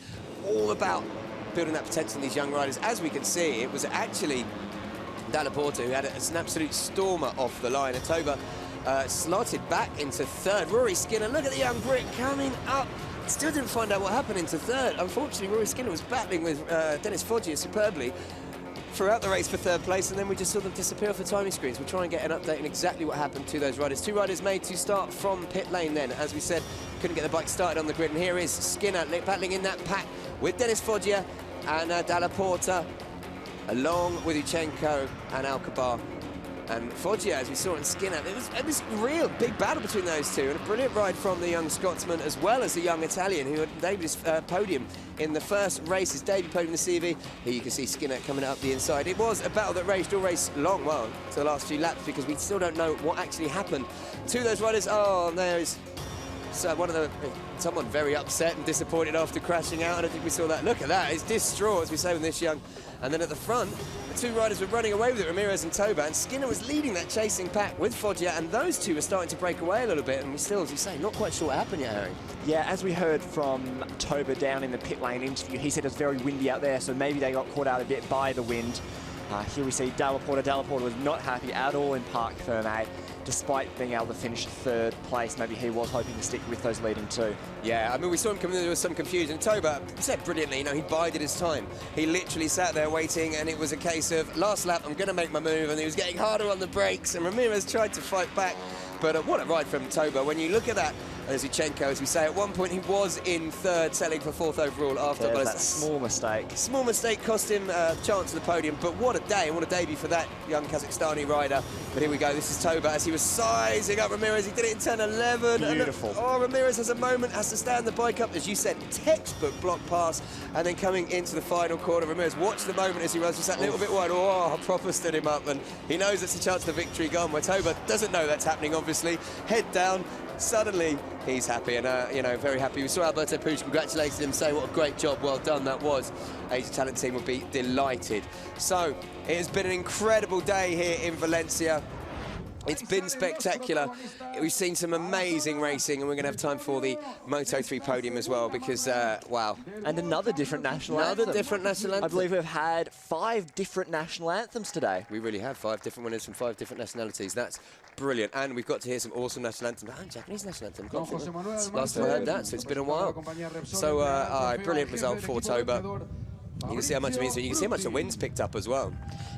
all about building that potential in these young riders. As we can see, it was actually Della Porta who had an absolute stormer off the line, and Toba slotted back into 3rd. Rory Skinner, look at the young Brit coming up. Still didn't find out what happened into 3rd. Unfortunately, Rory Skinner was battling with Dennis Foggia superbly throughout the race for 3rd place, and then we just saw them disappear off the timing screens. We'll try and get an update on exactly what happened to those riders. 2 riders made to start from pit lane then. As we said, couldn't get the bike started on the grid, and here is Skinner battling in that pack with Dennis Foggia and Della Porta, along with Uchenko and Alcobar. And Foggia, as we saw in Skinner, it was a real big battle between those two, and a brilliant ride from the young Scotsman as well as the young Italian who had debuted his podium in the first race, his debut podium in the CV. Here you can see Skinner coming up the inside. It was a battle that raged all race long, well, to the last few laps, because we still don't know what actually happened to those riders. Oh, and there is So someone very upset and disappointed after crashing out. I don't think we saw that. Look at that, it's distraught, as we say, with this young. And then at the front, the two riders were running away with it, Ramirez and Toba, and Skinner was leading that chasing pack with Foggia, and those two were starting to break away a little bit, and we still, as you say, not quite sure what happened yet, Harry. Yeah, as we heard from Toba down in the pit lane interview, he said it was very windy out there, so maybe they got caught out a bit by the wind. Here we see Dalla Porta. Dalla Porta was not happy at all in Parc Fermé, despite being able to finish third place. Maybe he was hoping to stick with those leading two. Yeah, I mean, we saw him come in, there was some confusion. Toba said brilliantly, you know, he bided his time. He literally sat there waiting, and it was a case of, last lap, I'm going to make my move, and he was getting harder on the brakes, and Ramirez tried to fight back. But what a ride from Toba. When you look at that, Zichenko, as we say, at one point he was in third, selling for fourth overall after that small mistake. Small mistake cost him a chance at the podium, but what a day and what a debut for that young Kazakhstani rider. But here we go, this is Toba as he was sizing up Ramirez. He did it in turn 11. Beautiful. And, Ramirez has a moment, has to stand the bike up, as you said, textbook block pass, and then coming into the final corner. Ramirez, watch the moment as he runs just that little bit wide. Oh, proper stood him up, and he knows it's a chance for victory gone, where Toba doesn't know that's happening, obviously. Head down, suddenly he's happy, and you know, very happy. We saw Alberto Puig congratulated him, saying what a great job, well done that was. Asia Talent team will be delighted. So it has been an incredible day here in Valencia. It's been spectacular. We've seen some amazing racing, and we're going to have time for the Moto3 podium as well, because, wow. And another different national anthem. Another different national anthem. I believe we've had 5 different national anthems today. We really have 5 different winners from 5 different nationalities. That's brilliant. And we've got to hear some awesome national anthems. And Japanese national anthem. Last time I heard that, so it's been a while. So, a brilliant result for Toba. You can see how much it means. You can see how much the wind's picked up as well.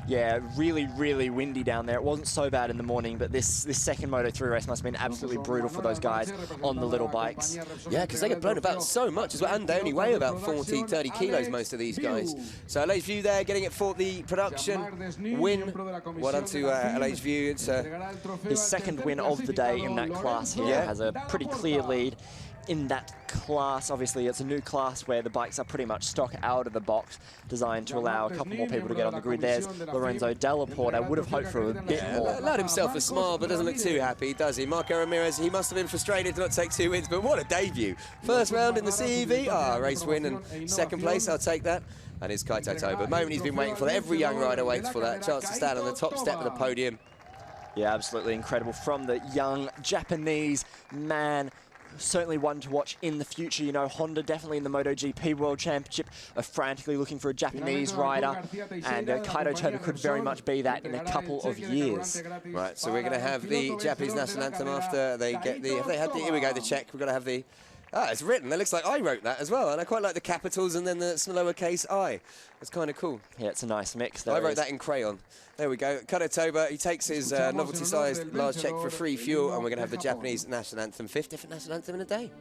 Yeah, really, really windy down there. It wasn't so bad in the morning, but this second Moto3 race must have been absolutely brutal for those guys on the little bikes. Yeah, because they get blown about so much as well, and they only weigh about 40, 30 kilos, most of these guys. So LH View there, getting it for the production win. Well done to LH View. It's his second win of the day in that class here. Yeah. Has a pretty clear lead in that class. Obviously, it's a new class where the bikes are pretty much stock out of the box, designed to allow a couple more people to get on the grid. There's Lorenzo Dalla Porta. I would have hoped for a bit more. Allowed himself a smile, but doesn't look too happy, does he? Marco Ramirez, he must have been frustrated to not take 2 wins, but what a debut. First round in the CEV, race win, and second place, I'll take that. And it's Kaito Toba. The moment he's been waiting for. Every young rider waits for that chance to stand on the top step of the podium. Yeah, absolutely incredible from the young Japanese man. Certainly one to watch in the future. You know, Honda definitely in the MotoGP World Championship are frantically looking for a Japanese rider, and Kaito Toba could very much be that in a couple of years. Right, so we're going to have the Japanese national anthem after they get the... Have they had the... Here we go, the check. We're going to have the... it's written. It looks like I wrote that as well, and I quite like the capitals and then the lowercase I. That's kind of cool. Yeah, it's a nice mix. I wrote that in crayon. There we go. Kaito Toba, he takes his novelty-sized large check for free fuel, and we're going to have the Japanese national anthem. 5th different national anthem in a day.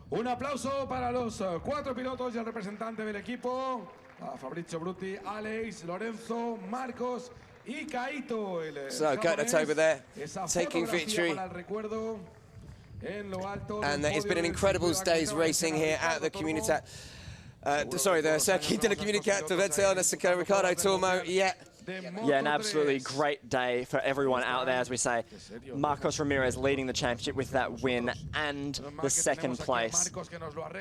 Un aplauso para los 4 pilotos y el representante del equipo, a Fabrizio Brutti, Alex, Lorenzo, Marcos y Kaito. So Kaito Toba there, taking victory. And it's been an incredible day's racing here at the Comunitat. The Circuit de la Comunitat de Valencia, Ricardo Tormo. Yeah, an absolutely great day for everyone out there, as we say. Marcos Ramirez leading the championship with that win and the second place.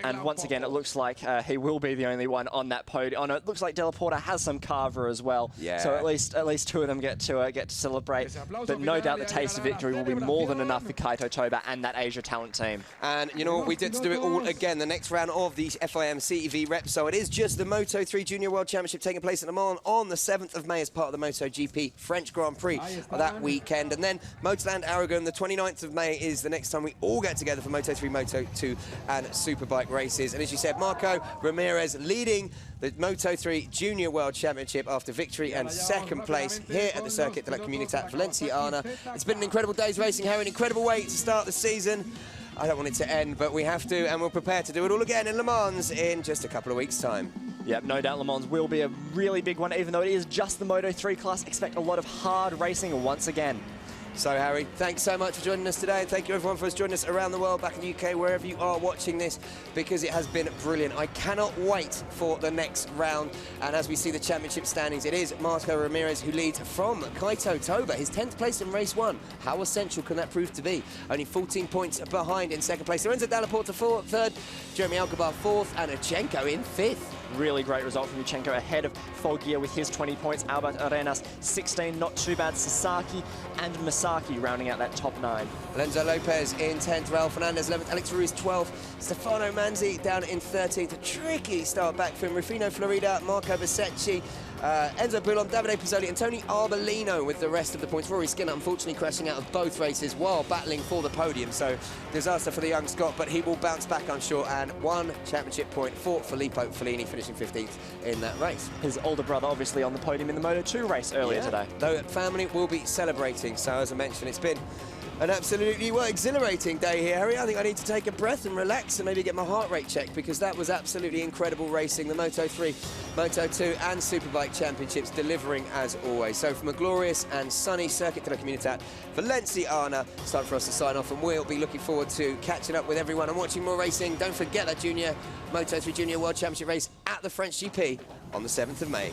And once again, it looks like he will be the only one on that podium. Oh, no, it looks like Dalla Porta has some carver as well. Yeah. So at least 2 of them get to celebrate. But no doubt the taste of victory will be more than enough for Kaito Toba and that Asia Talent team. And you know what, we did to do it all again. The next round of the FIM CEV Repsol. It is just the Moto3 Junior World Championship taking place at Le Mans on the 7th of May as part of the MotoGP French Grand Prix that weekend. And then Motorland Aragon, the 29th of May is the next time we all get together for Moto3, Moto2 and Superbike races. And as you said, Marco Ramirez leading the Moto3 Junior World Championship after victory and second place here at the Circuit de la Comunitat Valenciana. It's been an incredible day's racing, Harry, an incredible way to start the season. I don't want it to end, but we have to, and we'll prepare to do it all again in Le Mans in just a couple of weeks' time. Yep, no doubt Le Mans will be a really big one, even though it is just the Moto3 class. Expect a lot of hard racing once again. So, Harry, thanks so much for joining us today, and thank you everyone for joining us around the world, back in the UK, wherever you are watching this, because it has been brilliant. I cannot wait for the next round, and as we see the championship standings, it is Marco Ramirez who leads from Kaito Toba, his 10th place in race 1. How essential can that prove to be? Only 14 points behind in second place. Lorenzo Dalla Porta third, Jeremy Alcabar 4th, and Uchenko in 5th. Really great result from Uchenko, ahead of Foggia with his 20 points. Albert Arenas 16, not too bad. Sasaki and Masaki rounding out that top 9. Lorenzo Lopez in 10th, Raul Fernandez 11th, Alex Ruiz 12th, Stefano Manzi down in 13th. A tricky start back from Rufino Florida, Marco Bersecchi, Enzo Boulon, Davide Pizzoli and Tony Arbolino with the rest of the points. Rory Skinner unfortunately crashing out of both races while battling for the podium, so disaster for the young Scot, but he will bounce back, I'm sure, and 1 championship point for Filippo Follini, finishing 15th in that race. His older brother obviously on the podium in the Moto2 race earlier today. Though family will be celebrating, so as I mentioned, it's been an absolutely, well, exhilarating day here, Harry. I think I need to take a breath and relax and maybe get my heart rate checked, because that was absolutely incredible racing. The Moto3, Moto2 and Superbike Championships delivering as always. So from a glorious and sunny Circuit de la Comunitat Valenciana, it's time for us to sign off, and we'll be looking forward to catching up with everyone and watching more racing. Don't forget that Moto3 Junior World Championship race at the French GP on the 7th of May.